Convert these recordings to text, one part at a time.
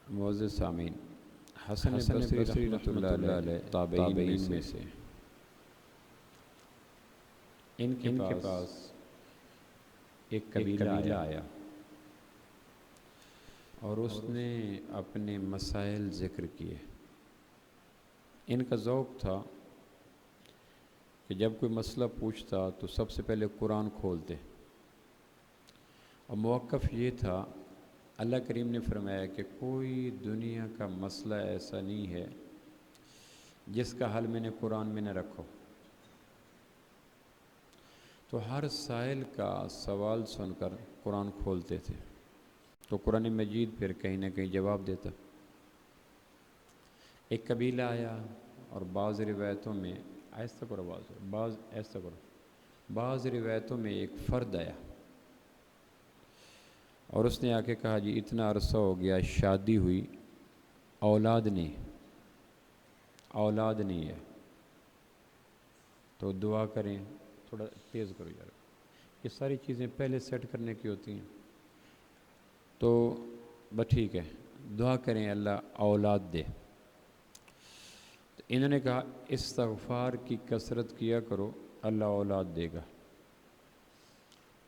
معزز سامعین، حسن بصری رحمۃ اللہ علیہ تابعین میں سے ان کے پاس ایک قبیلہ آیا اور اس نے اپنے مسائل ذکر کیے۔ ان کا ذوق تھا کہ جب کوئی مسئلہ پوچھتا تو سب سے پہلے قرآن کھولتے، اور موقف یہ تھا، اللہ کریم نے فرمایا کہ کوئی دنیا کا مسئلہ ایسا نہیں ہے جس کا حل میں نے قرآن میں نہ رکھو۔ تو ہر سائل کا سوال سن کر قرآن کھولتے تھے تو قرآن مجید پھر کہیں نہ کہیں جواب دیتا۔ ایک قبیلہ آیا اور بعض روایتوں میں ایسا کرو، بعض روایتوں میں ایک فرد آیا اور اس نے آ کے کہا، جی اتنا عرصہ ہو گیا شادی ہوئی، اولاد نہیں ہے، تو دعا کریں۔ تھوڑا تیز کرو یار، یہ ساری چیزیں پہلے سیٹ کرنے کی ہوتی ہیں، تو بس ٹھیک ہے، دعا کریں اللہ اولاد دے۔ تو انہوں نے کہا استغفار کی کثرت کیا کرو، اللہ اولاد دے گا۔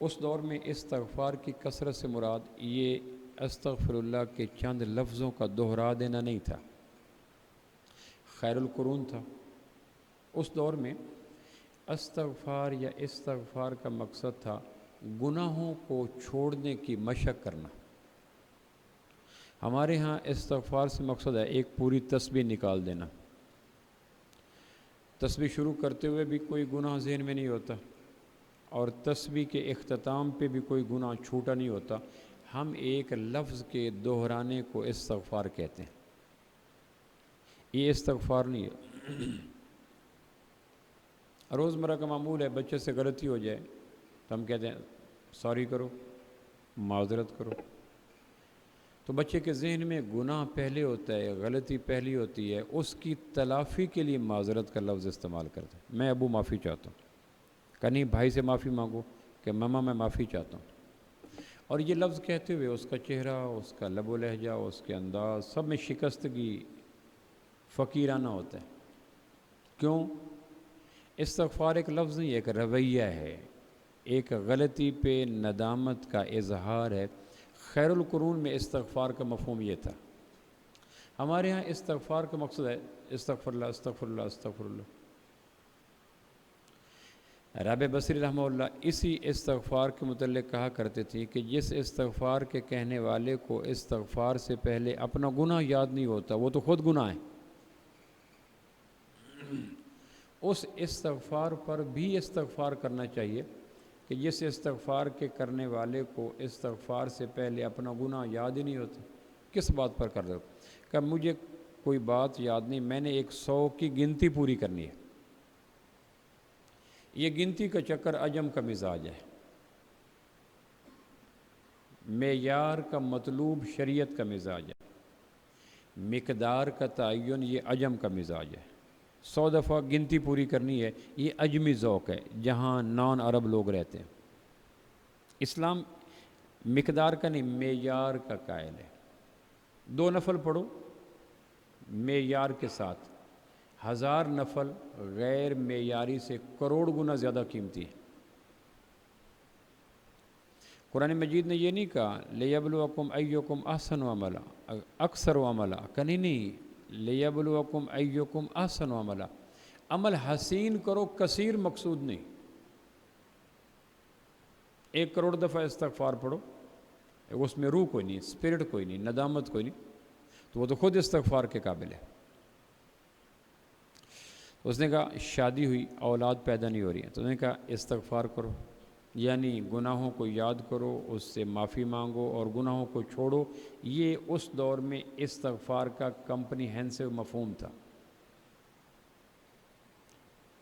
اس دور میں استغفار کی کثرت سے مراد یہ استغفر اللہ کے چند لفظوں کا دہرا دینا نہیں تھا، خیر القرون تھا۔ اس دور میں استغفار یا استغفار کا مقصد تھا گناہوں کو چھوڑنے کی مشق کرنا۔ ہمارے ہاں استغفار سے مقصد ہے ایک پوری تسبیح نکال دینا، تسبیح شروع کرتے ہوئے بھی کوئی گناہ ذہن میں نہیں ہوتا، اور تسبیح کے اختتام پہ بھی کوئی گناہ چھوٹا نہیں ہوتا۔ ہم ایک لفظ کے دہرانے کو استغفار کہتے ہیں، یہ استغفار نہیں ہے۔ روزمرہ کا معمول ہے، بچے سے غلطی ہو جائے تو ہم کہتے ہیں سوری کرو، معذرت کرو۔ تو بچے کے ذہن میں گناہ پہلے ہوتا ہے، غلطی پہلی ہوتی ہے، اس کی تلافی کے لیے معذرت کا لفظ استعمال کرتے ہیں۔ میں ابو معافی چاہتا ہوں، کہ نہیں بھائی سے معافی مانگو کہ ماما میں معافی چاہتا ہوں۔ اور یہ لفظ کہتے ہوئے اس کا چہرہ، اس کا لب و لہجہ، اس کے انداز، سب میں شکستگی، فقیرانہ ہوتا ہے۔ کیوں؟ استغفار ایک لفظ نہیں ہے، ایک رویہ ہے، ایک غلطی پہ ندامت کا اظہار ہے۔ خیر القرون میں استغفار کا مفہوم یہ تھا۔ ہمارے ہاں استغفار کا مقصد ہے استغفر اللہ، استغفر اللہ، استغفر اللہ۔ رابع بصری رحمہ اللہ اسی استغفار کے متعلق کہا کرتے تھے کہ جس استغفار کے کہنے والے کو استغفار سے پہلے اپنا گناہ یاد نہیں ہوتا، وہ تو خود گناہ ہے۔ اس استغفار پر بھی استغفار کرنا چاہیے کہ جس استغفار کے کرنے والے کو استغفار سے پہلے اپنا گناہ یاد ہی نہیں ہوتا۔ کس بات پر کر رہے ہو؟ کہ مجھے کوئی بات یاد نہیں، میں نے 100 کی گنتی پوری کرنی ہے۔ یہ گنتی کا چکر عجم کا مزاج ہے، معیار کا مطلوب شریعت کا مزاج ہے، مقدار کا تعین یہ عجم کا مزاج ہے۔ 100 دفعہ گنتی پوری کرنی ہے، یہ عجمی ذوق ہے جہاں نان عرب لوگ رہتے ہیں۔ اسلام مقدار کا نہیں، معیار کا قائل ہے۔ 2 نفل پڑھو معیار کے ساتھ، 1000 نفل غیر معیاری سے کروڑ گنا زیادہ قیمتی ہے۔ قرآن مجید نے یہ نہیں کہا لیبلوکم ایکم احسن عملا، اکثر عملا، کہ نہیں، لیبلوکم ایکم احسن عملا، عمل حسین کرو، کثیر مقصود نہیں۔ 1 کروڑ دفعہ استغفار پڑھو، اس میں روح کوئی نہیں، اسپرٹ کوئی نہیں، ندامت کوئی نہیں، تو وہ تو خود استغفار کے قابل ہے۔ اس نے کہا شادی ہوئی، اولاد پیدا نہیں ہو رہی ہے، تو اس نے کہا استغفار کرو، یعنی گناہوں کو یاد کرو، اس سے معافی مانگو اور گناہوں کو چھوڑو۔ یہ اس دور میں استغفار کا کمپریہنسو مفہوم تھا۔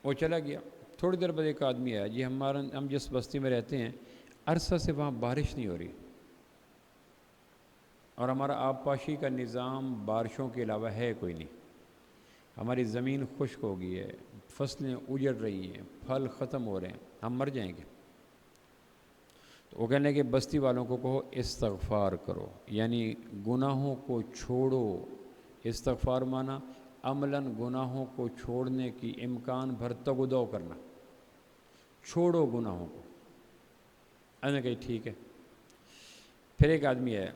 وہ چلا گیا، تھوڑی دیر بعد ایک آدمی آیا، جی ہم جس بستی میں رہتے ہیں عرصہ سے وہاں بارش نہیں ہو رہی، اور ہمارا آب پاشی کا نظام بارشوں کے علاوہ ہے کوئی نہیں، ہماری زمین خشک ہو گئی ہے، فصلیں اجڑ رہی ہیں، پھل ختم ہو رہے ہیں، ہم مر جائیں گے۔ تو وہ کہنے کہ بستی والوں کو کہو استغفار کرو، یعنی گناہوں کو چھوڑو۔ استغفار مانا عملاً گناہوں کو چھوڑنے کی امکان بھر تگدو کرنا، چھوڑو گناہوں کو۔ میں نے کہا ٹھیک ہے۔ پھر ایک آدمی ہے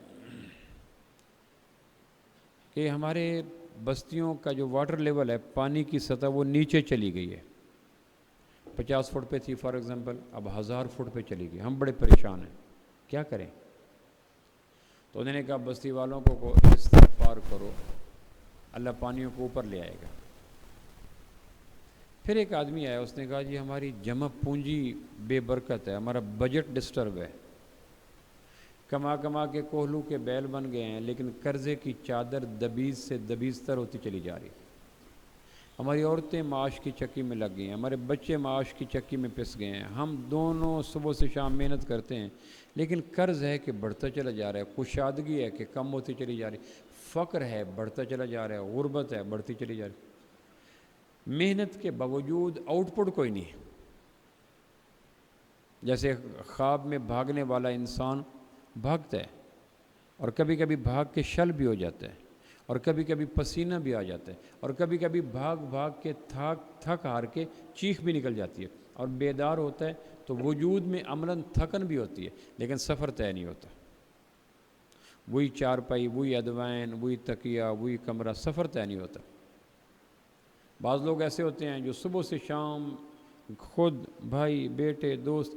کہ ہمارے بستیوں کا جو واٹر لیول ہے، پانی کی سطح وہ نیچے چلی گئی ہے، 50 فٹ پہ تھی فار ایگزامپل، اب 1000 فٹ پہ چلی گئی، ہم بڑے پریشان ہیں، کیا کریں؟ تو انہوں نے کہا بستی والوں کو استغفار کرو، اللہ پانیوں کو اوپر لے آئے گا۔ پھر ایک آدمی آیا، اس نے کہا جی ہماری جمع پونجی بے برکت ہے، ہمارا بجٹ ڈسٹرب ہے، کما کما کے کوہلو کے بیل بن گئے ہیں، لیکن قرضے کی چادر دبیز سے دبیز تر ہوتی چلی جا رہی، ہماری عورتیں معاش کی چکی میں لگ گئی ہیں، ہمارے بچے معاش کی چکی میں پس گئے ہیں، ہم دونوں صبح سے شام محنت کرتے ہیں، لیکن قرض ہے کہ بڑھتا چلا جا رہا ہے، کشادگی ہے کہ کم ہوتی چلی جا رہی، فقر ہے بڑھتا چلا جا رہا ہے، غربت ہے بڑھتی چلی جا رہی، محنت کے باوجود آؤٹ پٹ کوئی نہیں۔ جیسے خواب میں بھاگنے والا انسان بھاگتا ہے، اور کبھی کبھی بھاگ کے شل بھی ہو جاتا ہے، اور کبھی کبھی پسینہ بھی آ جاتا ہے، اور کبھی کبھی بھاگ بھاگ کے تھک ہار کے چیخ بھی نکل جاتی ہے، اور بیدار ہوتا ہے تو وجود میں عملاً تھکن بھی ہوتی ہے، لیکن سفر طے نہیں ہوتا، وہی چارپائی، وہی ادوائن، وہی تکیہ، وہی کمرہ، سفر طے نہیں ہوتا۔ بعض لوگ ایسے ہوتے ہیں جو صبح سے شام خود، بھائی، بیٹے، دوست،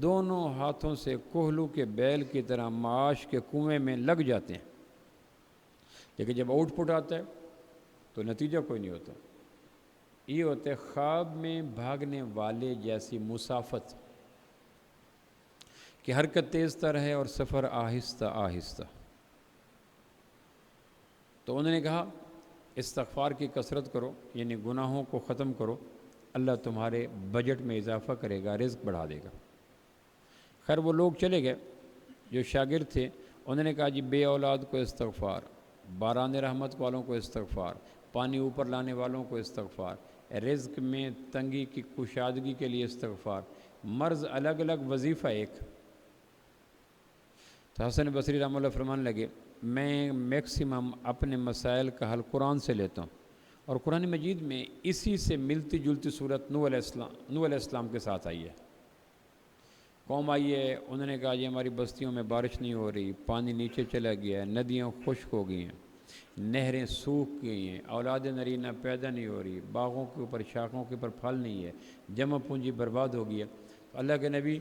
دونوں ہاتھوں سے کوہلو کے بیل کی طرح معاش کے کنویں میں لگ جاتے ہیں، لیکن جب آؤٹ پٹ آتا ہے تو نتیجہ کوئی نہیں ہوتا۔ یہ ہوتا ہے خواب میں بھاگنے والے جیسی مسافت، کہ حرکت تیز تر ہے اور سفر آہستہ آہستہ۔ تو انہوں نے کہا استغفار کی کثرت کرو، یعنی گناہوں کو ختم کرو، اللہ تمہارے بجٹ میں اضافہ کرے گا، رزق بڑھا دے گا۔ خیر وہ لوگ چلے گئے جو شاگرد تھے، انہوں نے کہا جی بے اولاد کو استغفار، باران رحمت والوں کو استغفار، پانی اوپر لانے والوں کو استغفار، رزق میں تنگی کی کشادگی کے لیے استغفار، مرض الگ الگ، وظیفہ ایک۔ تو حسن بصری رحمہ اللہ فرمانے لگے میں میکسیمم اپنے مسائل کا حل قرآن سے لیتا ہوں، اور قرآن مجید میں اسی سے ملتی جلتی صورت نوح علیہ السلام کے ساتھ آئی ہے۔ قوم آئی ہے، انہوں نے کہا یہ ہماری بستیوں میں بارش نہیں ہو رہی، پانی نیچے چلا گیا ہے، ندیاں خشک ہو گئی ہیں، نہریں سوکھ گئی ہیں، اولاد نرینہ پیدا نہیں ہو رہی، باغوں کے اوپر شاخوں کے اوپر پھل نہیں ہے، جمع پونجی برباد ہو گئی ہے۔ تو اللہ کے نبی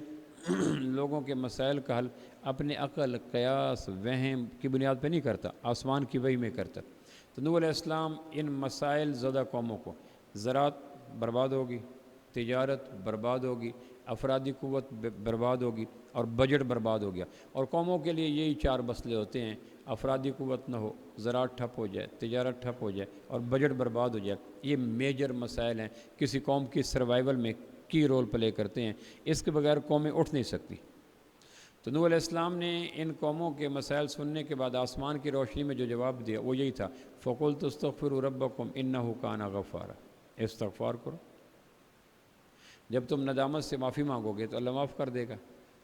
لوگوں کے مسائل کا حل اپنے عقل، قیاس، وہم کی بنیاد پہ نہیں کرتا، آسمان کی وحی میں کرتا۔ تو نوح علیہ السلام ان مسائل زدہ قوموں کو، زراعت برباد ہوگی، تجارت برباد ہوگی، افرادی قوت برباد ہوگی، اور بجٹ برباد ہو گیا، اور قوموں کے لیے یہی 4 مسئلے ہوتے ہیں، افرادی قوت نہ ہو، زراعت ٹھپ ہو جائے، تجارت ٹھپ ہو جائے، اور بجٹ برباد ہو جائے۔ یہ میجر مسائل ہیں، کسی قوم کی سروائیول میں کی رول پلے کرتے ہیں، اس کے بغیر قومیں اٹھ نہیں سکتی۔ تو نوح علیہ السلام نے ان قوموں کے مسائل سننے کے بعد آسمان کی روشنی میں جو جواب دیا وہ یہی تھا، فَقُلْتُ اسْتَغْفِرُوا رَبَّكُمْ إِنَّهُ كَانَ غَفَّارًا، استغفار کرو، جب تم ندامت سے معافی مانگو گے تو اللہ معاف کر دے گا،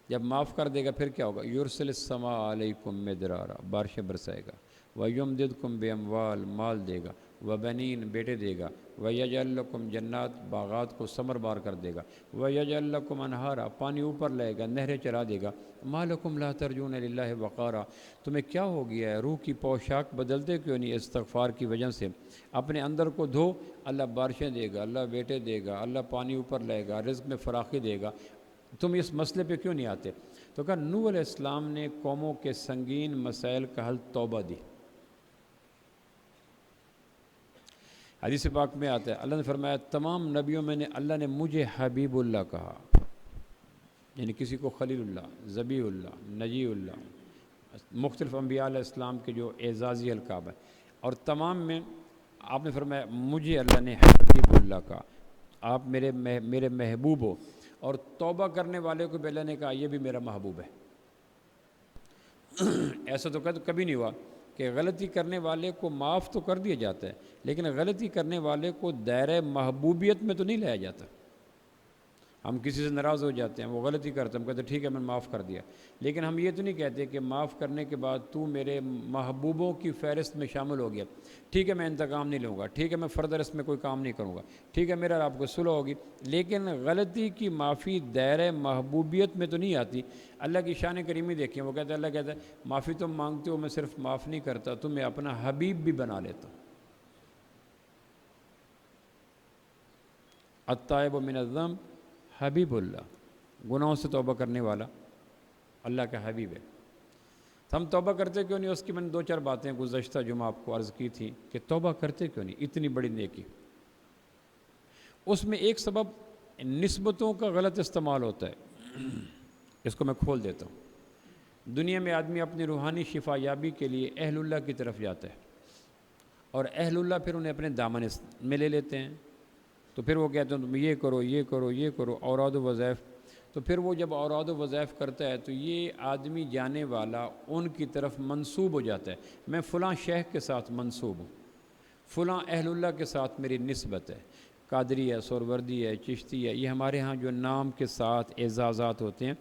جب معاف کر دے گا پھر کیا ہوگا، یرسل السماء علیکم مدرارا، بارشیں برسائے گا، ویمددکم باموال، مال دے گا، وبنین، بیٹے دے گا، ویجعل لکم جنات، باغات کو ثمر بار کر دے گا، ویجعل لکم انہارا، پانی اوپر لائے گا، نہریں چلا دے گا، ما لکم لا ترجون للہ وقارا، تمہیں کیا ہو گیا ہے، روح کی پوشاک بدلتے کیوں نہیں استغفار کی وجہ سے؟ اپنے اندر کو دھو، اللہ بارشیں دے گا، اللہ بیٹے دے گا، اللہ پانی اوپر لائے گا، رزق میں فراخی دے گا، تم اس مسئلے پہ کیوں نہیں آتے؟ تو کہا نوح علیہ السلام نے قوموں کے سنگین مسائل کا حل توبہ دی۔ حدیث پاک میں آتا ہے اللہ نے فرمایا تمام نبیوں میں نے اللہ نے مجھے حبیب اللہ کہا، یعنی کسی کو خلیل اللہ، ذبیح اللہ، نجی اللہ، مختلف انبیاء علیہ السلام کے جو اعزازی القاب ہیں، اور تمام میں آپ نے فرمایا مجھے اللہ نے حبیب اللہ کہا، آپ میرے محبوب ہو، اور توبہ کرنے والے کو بھی اللہ نے کہا یہ بھی میرا محبوب ہے۔ ایسا تو کبھی نہیں ہوا کہ غلطی کرنے والے کو معاف تو کر دیا جاتا ہے، لیکن غلطی کرنے والے کو دائرہ محبوبیت میں تو نہیں لایا جاتا۔ ہم کسی سے ناراض ہو جاتے ہیں، وہ غلطی کرتے ہیں، ہم کہتے ہیں ٹھیک ہے میں معاف کر دیا، لیکن ہم یہ تو نہیں کہتے کہ معاف کرنے کے بعد تو میرے محبوبوں کی فہرست میں شامل ہو گیا، ٹھیک ہے میں انتقام نہیں لوں گا، ٹھیک ہے میں فردر اس میں کوئی کام نہیں کروں گا، ٹھیک ہے میرا اور آپ کو صلح ہوگی، لیکن غلطی کی معافی دائرۂ محبوبیت میں تو نہیں آتی۔ اللہ کی شان کریمی دیکھیں، وہ کہتا ہے، اللہ کہتا ہے معافی تم مانگتے ہو، میں صرف معاف نہیں کرتا، تمہیں اپنا حبیب بھی بنا لیتا ہوں۔ التائب من الذنب حبیب اللہ، گناہوں سے توبہ کرنے والا اللہ کا حبیب ہے۔ تو ہم توبہ کرتے کیوں نہیں؟ اس کی میں نے 2-4 باتیں گزشتہ جمعہ آپ کو عرض کی تھی کہ توبہ کرتے کیوں نہیں اتنی بڑی نیکی۔ اس میں ایک سبب نسبتوں کا غلط استعمال ہوتا ہے، اس کو میں کھول دیتا ہوں۔ دنیا میں آدمی اپنی روحانی شفا یابی کے لیے اہل اللہ کی طرف جاتا ہے، اور اہل اللہ پھر انہیں اپنے دامن میں لے لیتے ہیں، تو پھر وہ کہتے ہیں تم یہ کرو یہ کرو یہ کرو، اوراد و وظائف۔ تو پھر وہ جب اوراد و وظائف کرتا ہے تو یہ آدمی جانے والا ان کی طرف منسوب ہو جاتا ہے، میں فلاں شیخ کے ساتھ منسوب ہوں، فلاں اہل اللہ کے ساتھ میری نسبت ہے، قادری ہے، سہروردی ہے، چشتی ہے، یہ ہمارے ہاں جو نام کے ساتھ اعزازات ہوتے ہیں،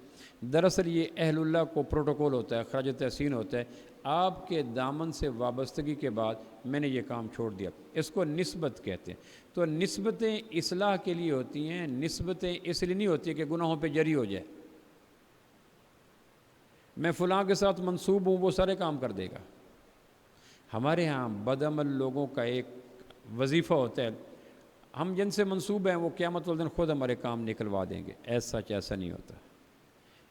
دراصل یہ اہل اللہ کو پروٹوکول ہوتا ہے، خراج تحسین ہوتا ہے۔ آپ کے دامن سے وابستگی کے بعد میں نے یہ کام چھوڑ دیا، اس کو نسبت کہتے ہیں۔ تو نسبتیں اصلاح کے لیے ہوتی ہیں، نسبتیں اس لیے نہیں ہوتی کہ گناہوں پہ جری ہو جائے۔ میں فلاں کے ساتھ منسوب ہوں، وہ سارے کام کر دے گا۔ ہمارے ہاں بدعمل لوگوں کا ایک وظیفہ ہوتا ہے، ہم جن سے منسوب ہیں وہ قیامت والدین خود ہمارے کام نکلوا دیں گے، ایسا نہیں ہوتا۔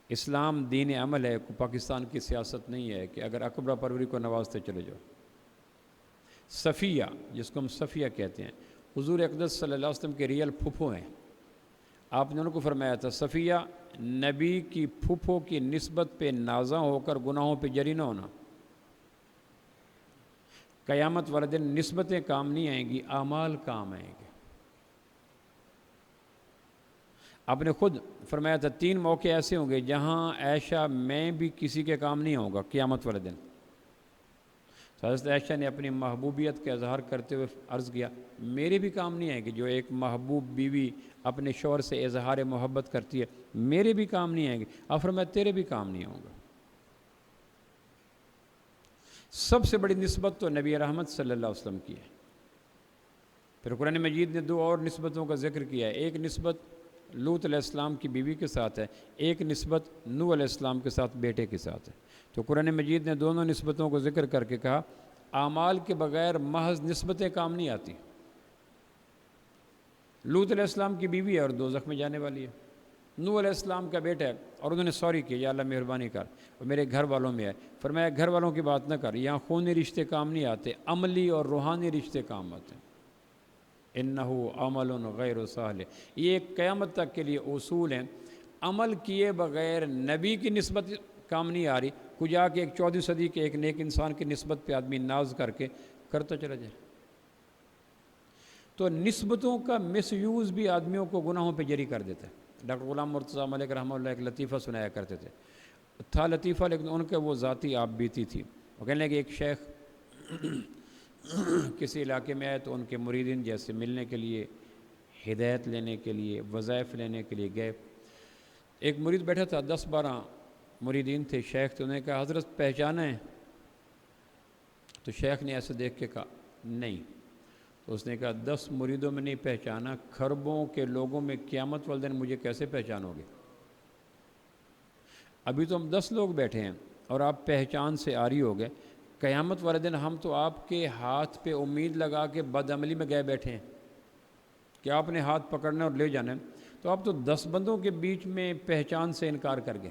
اسلام دین عمل ہے، پاکستان کی سیاست نہیں ہے کہ اگر اکبر پروری کو نوازتے چلے جاؤ۔ صفیہ، جس کو ہم صفیہ کہتے ہیں، حضور اقدس صلی اللہ علیہ وسلم کے ریئل پھپھو ہیں۔ آپ نے ان کو فرمایا تھا صفیہ نبی کی پھپھو کی نسبت پہ نازاں ہو کر گناہوں پہ جری نہ ہونا، قیامت والے دن نسبتیں کام نہیں آئیں گی، اعمال کام آئیں گے۔ آپ نے خود فرمایا تھا 3 موقع ایسے ہوں گے جہاں عائشہ میں بھی کسی کے کام نہیں آؤں گا قیامت والے دن۔ حضرت عائشہ نے اپنی محبوبیت کا اظہار کرتے ہوئے عرض کیا میرے بھی کام نہیں آئیں گے، جو ایک محبوب بیوی اپنے شوہر سے اظہار محبت کرتی ہے، میرے بھی کام نہیں آئیں گے۔ آپ فرمایا تیرے بھی کام نہیں آؤں گا۔ سب سے بڑی نسبت تو نبی رحمت صلی اللہ علیہ وسلم کی ہے۔ پھر قرآن مجید نے 2 اور نسبتوں کا ذکر کیا ہے، ایک نسبت لوط علیہ السلام کی بیوی کے ساتھ ہے، ایک نسبت نوح علیہ السلام کے ساتھ بیٹے کے ساتھ ہے۔ تو قرآن مجید نے دونوں نسبتوں کو ذکر کر کے کہا اعمال کے بغیر محض نسبتیں کام نہیں آتی۔ لوط علیہ السلام کی بیوی ہے اور دوزخ میں جانے والی ہے، نوح علیہ السلام کا بیٹا ہے اور انہوں نے سوری کی، یا اللہ مہربانی کر، اور میرے گھر والوں میں ہے۔ فرمایا گھر والوں کی بات نہ کر، یہاں خونی رشتے کام نہیں آتے، عملی اور روحانی رشتے کام آتے ہیں۔ انہو عمل غیر صالح، یہ ایک قیامت تک کے لیے اصول ہیں۔ عمل کیے بغیر نبی کی نسبت کام نہیں آ رہی، کچھ آ کے ایک 14ویں صدی کے ایک نیک انسان کی نسبت پہ آدمی ناز کر کے کرتا چلا جائے۔ تو نسبتوں کا مس یوز بھی آدمیوں کو گناہوں پہ جری کر دیتا ہے۔ ڈاکٹر غلام مرتضیٰ ملک رحمہ اللہ ایک لطیفہ سنایا کرتے تھے، لطیفہ لیکن ان کے وہ ذاتی آپ بیتی تھی۔ وہ کہنے لگے ایک شیخ کسی علاقے میں آئے تو ان کے مریدین جیسے ملنے کے لیے، ہدایت لینے کے لیے، وظائف لینے کے لیے گئے۔ ایک مرید بیٹھا تھا، 10-12 مریدین تھے، شیخ تو انہوں نے کہا حضرت پہچانا ہے؟ تو شیخ نے ایسے دیکھ کے کہا نہیں۔ تو اس نے کہا 10 مریدوں میں نہیں پہچانا، کھربوں کے لوگوں میں قیامت والے دن مجھے کیسے پہچانو گے؟ ابھی تو ہم 10 لوگ بیٹھے ہیں اور آپ پہچان سے آری ہو گئے، قیامت والے دن ہم تو آپ کے ہاتھ پہ امید لگا کے بدعملی میں گئے بیٹھے ہیں کہ آپ نے ہاتھ پکڑنا اور لے جانا ہے، تو آپ تو 10 بندوں کے بیچ میں پہچان سے انکار کر گئے۔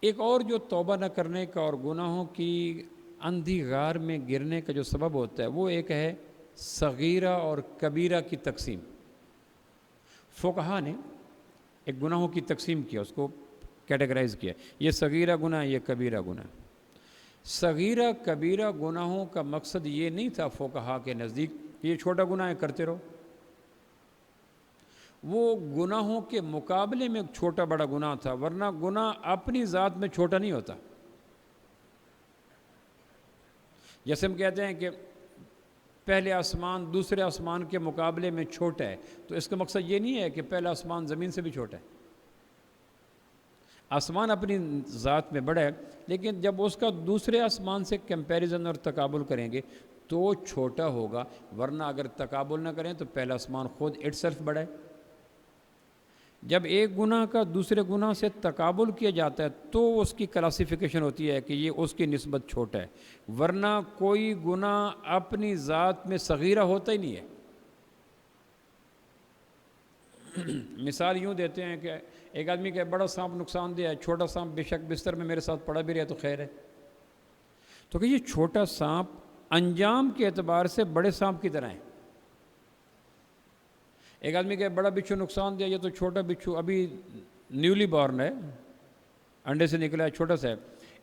ایک اور جو توبہ نہ کرنے کا اور گناہوں کی اندھی غار میں گرنے کا جو سبب ہوتا ہے وہ ایک ہے صغیرہ اور کبیرہ کی تقسیم۔ فقہا نے ایک گناہوں کی تقسیم کیا، اس کو کیٹیگرائز کیا، یہ صغیرہ گناہ، یہ کبیرہ گناہ۔ صغیرہ کبیرہ گناہوں کا مقصد یہ نہیں تھا فقہا کے نزدیک یہ چھوٹا گناہ ہے کرتے رہو، وہ گناہوں کے مقابلے میں چھوٹا بڑا گناہ تھا، ورنہ گناہ اپنی ذات میں چھوٹا نہیں ہوتا۔ جیسے ہم کہتے ہیں کہ پہلے آسمان دوسرے آسمان کے مقابلے میں چھوٹا ہے، تو اس کا مقصد یہ نہیں ہے کہ پہلا آسمان زمین سے بھی چھوٹا ہے۔ آسمان اپنی ذات میں بڑا ہے، لیکن جب اس کا دوسرے آسمان سے کمپیریزن اور تقابل کریں گے تو چھوٹا ہوگا، ورنہ اگر تقابل نہ کریں تو پہلا آسمان خود اٹ سیلف بڑا ہے۔ جب ایک گناہ کا دوسرے گناہ سے تقابل کیا جاتا ہے تو اس کی کلاسیفیکیشن ہوتی ہے کہ یہ اس کی نسبت چھوٹا ہے، ورنہ کوئی گناہ اپنی ذات میں صغیرہ ہوتا ہی نہیں ہے۔ مثال یوں دیتے ہیں کہ ایک آدمی کہ بڑا سانپ نقصان دہ ہے، چھوٹا سانپ بے شک بستر میں میرے ساتھ پڑا بھی رہے تو خیر ہے، تو کہ یہ چھوٹا سانپ انجام کے اعتبار سے بڑے سانپ کی طرح ہے۔ ایک آدمی کہ بڑا بچھو نقصان دیا، یہ تو چھوٹا بچھو ابھی نیولی بارن ہے، انڈے سے نکلا ہے، چھوٹا سا ہے،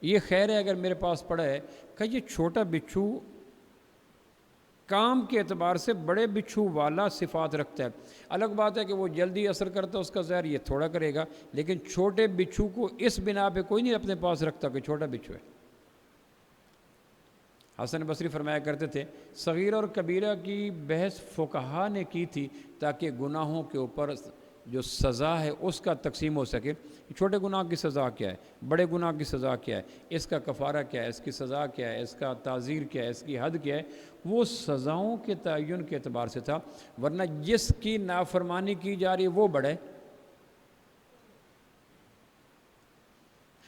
یہ خیر ہے اگر میرے پاس پڑا ہے۔ کہ یہ چھوٹا بچھو کام کے اعتبار سے بڑے بچھو والا صفات رکھتا ہے۔ الگ بات ہے کہ وہ جلدی اثر کرتا ہے اس کا زہر، یہ تھوڑا کرے گا، لیکن چھوٹے بچھو کو اس بنا پہ کوئی نہیں اپنے پاس رکھتا کہ چھوٹا بچھو ہے۔ حسن بصری فرمایا کرتے تھے صغیرہ اور کبیرہ کی بحث فقہا نے کی تھی تاکہ گناہوں کے اوپر جو سزا ہے اس کا تقسیم ہو سکے، چھوٹے گناہ کی سزا کیا ہے، بڑے گناہ کی سزا کیا ہے، اس کا کفارہ کیا ہے، اس کی سزا کیا ہے، اس کا تعزیر کیا ہے، اس کی حد کیا ہے، وہ سزاؤں کے تعین کے اعتبار سے تھا، ورنہ جس کی نافرمانی کی جا رہی ہے وہ بڑے۔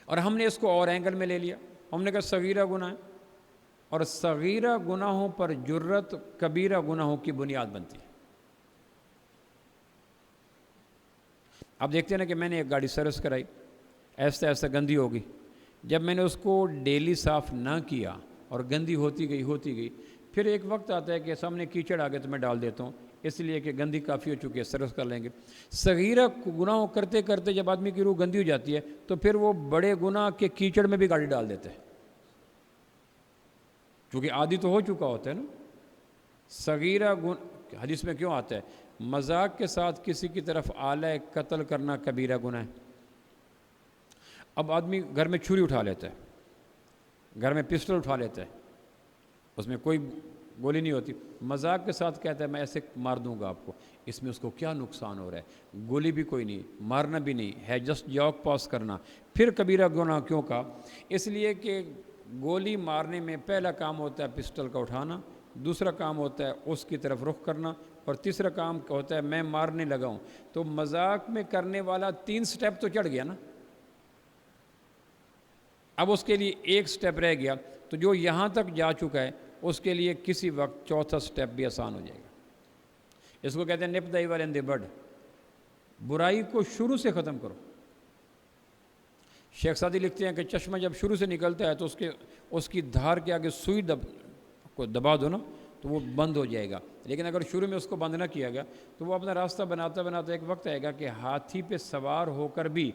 اور ہم نے اس کو اور اینگل میں لے لیا، ہم نے کہا صغیرہ گناہ ہے، اور صغیرہ گناہوں پر جرت کبیرہ گناہوں کی بنیاد بنتی ہے۔ اب دیکھتے ہیں نا کہ میں نے ایک گاڑی سروس کرائی، ایسا ایسا گندی ہوگی، جب میں نے اس کو ڈیلی صاف نہ کیا اور گندی ہوتی گئی، پھر ایک وقت آتا ہے کہ سامنے کیچڑ آ گیا تو میں ڈال دیتا ہوں، اس لیے کہ گندی کافی ہو چکی ہے، سروس کر لیں گے۔ صغیرہ گناہوں کرتے کرتے جب آدمی کی روح گندی ہو جاتی ہے تو پھر وہ بڑے گناہ کے کیچڑ میں بھی گاڑی ڈال دیتے ہیں، کیونکہ عادی تو ہو چکا ہوتا ہے نا۔ صغیرہ حدیث میں کیوں آتا ہے مذاق کے ساتھ کسی کی طرف آلہ قتل کرنا کبیرہ گناہ ہے۔ اب آدمی گھر میں چھری اٹھا لیتا ہے، گھر میں پسٹل اٹھا لیتا ہے، اس میں کوئی گولی نہیں ہوتی، مذاق کے ساتھ کہتا ہے میں ایسے مار دوں گا آپ کو، اس میں اس کو کیا نقصان ہو رہا ہے؟ گولی بھی کوئی نہیں، مارنا بھی نہیں ہے، جسٹ جوک پاس کرنا۔ پھر کبیرہ گناہ کیوں کہا؟ اس لیے کہ گولی مارنے میں پہلا کام ہوتا ہے پسٹل کا اٹھانا، دوسرا کام ہوتا ہے اس کی طرف رخ کرنا، اور تیسرا کام ہوتا ہے میں مارنے لگا ہوں۔ تو مذاق میں کرنے والا 3 سٹیپ تو چڑھ گیا نا، اب اس کے لیے ایک سٹیپ رہ گیا، تو جو یہاں تک جا چکا ہے اس کے لیے کسی وقت چوتھا سٹیپ بھی آسان ہو جائے گا۔ اس کو کہتے ہیں نپ دا ایول ان دی بڈ، برائی کو شروع سے ختم کرو۔ شیخ سعدی لکھتے ہیں کہ چشمہ جب شروع سے نکلتا ہے تو اس کی دھار کے آگے سوئی کو دبا دو نا تو وہ بند ہو جائے گا، لیکن اگر شروع میں اس کو بند نہ کیا گیا تو وہ اپنا راستہ بناتا بناتا ایک وقت آئے گا کہ ہاتھی پہ سوار ہو کر بھی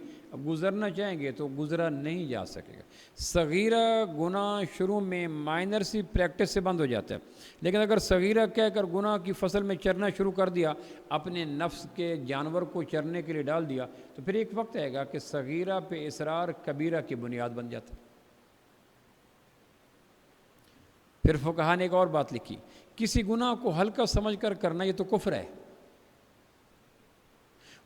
گزرنا چاہیں گے تو گزرا نہیں جا سکے گا۔ صغیرہ گناہ شروع میں مائنر سی پریکٹس سے بند ہو جاتا ہے، لیکن اگر صغیرہ کہہ کر گناہ کی فصل میں چرنا شروع کر دیا، اپنے نفس کے جانور کو چرنے کے لیے ڈال دیا، تو پھر ایک وقت آئے گا کہ صغیرہ پہ اصرار کبیرہ کی بنیاد بن جاتا ہے۔ پھر فقہا نے ایک اور بات لکھی، کسی گناہ کو ہلکا سمجھ کر کرنا یہ تو کفر ہے،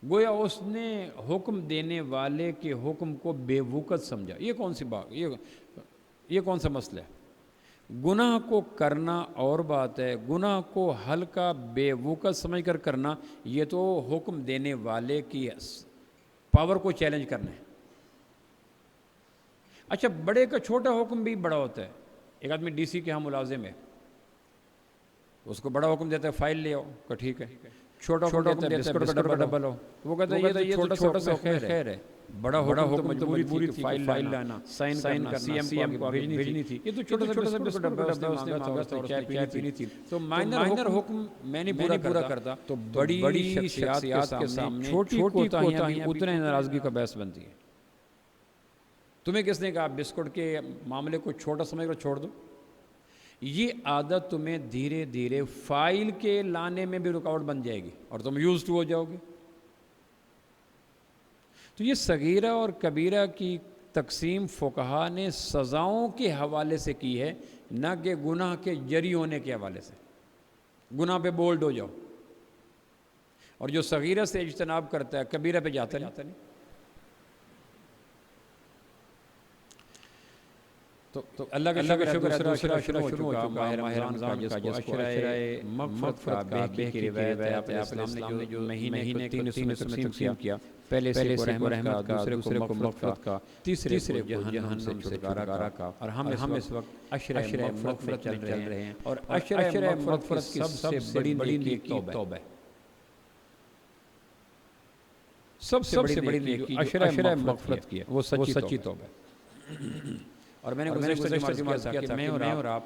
گویا اس نے حکم دینے والے کے حکم کو بے وقت سمجھا۔ یہ کون سی بات، یہ کون سا مسئلہ ہے؟ گناہ کو کرنا اور بات ہے، گناہ کو ہلکا بے وقت سمجھ کر کرنا یہ تو حکم دینے والے کی پاور کو چیلنج کرنا ہے۔ اچھا، بڑے کا چھوٹا حکم بھی بڑا ہوتا ہے۔ ایک آدمی ڈی سی کے ہاں ملازم ہے، اس کو بڑا حکم دیتا ہے فائل لے آؤ، کہ ٹھیک ہے، چھوٹا حکم دیتا ہے بسکٹ کا ڈبہ لاؤ، وہ کہتا ہے یہ تو چھوٹا سا خیر ہے، بڑا حکم تو مجبوری تھی فائل لانا، سائن کرنا، سی ایم کو بھیجنی تھی، یہ تو چھوٹا سا بسکٹ کا ڈبہ اس نے مانگا تھا اور چائے پینی تھی۔ تو مائنر حکم میں نہیں پورا کرتا تو بڑی شخصیات کے سامنے چھوٹی کوتاہیاں بھی اتنے ناراضگی کا باعث بنتی ہیں۔ تمہیں کس نے کہا بسکٹ کے معاملے کو چھوٹا سمجھ کر چھوڑ دو؟ یہ عادت تمہیں دھیرے دھیرے فائل کے لانے میں بھی رکاوٹ بن جائے گی اور تم یوزڈ ہو جاؤ گے۔ تو یہ صغیرہ اور کبیرہ کی تقسیم فقہا نے سزاؤں کے حوالے سے کی ہے، نہ کہ گناہ کے جری ہونے کے حوالے سے۔ گناہ پہ بولڈ ہو جاؤ، اور جو صغیرہ سے اجتناب کرتا ہے کبیرہ پہ جاتا نہیں۔ تو اللہ کا شکر ہے، دوسرا شروع ہو چکا ماہ رمضان کا، جس کو عشرہ مغفرت کا بے کی روایت ہے۔ آپ اسلام نے جو مہینے کو 3 حصوں میں تقسیم کیا، پہلے سے کو رحمت کا، دوسرے کو مغفرت کا، تیسرے کو جہنم سے چھٹکارا کا، اور ہم اس وقت عشرہ مغفرت میں چل رہے ہیں، اور عشرہ مغفرت کی سب سے بڑی نیکی توبہ ہے۔ سب سے بڑی نیکی عشرہ مغفرت کی ہے، وہ سچی توبہ ہے۔ اور میں نے گزشتہ جمعہ کیا تھا کہ میں اور آپ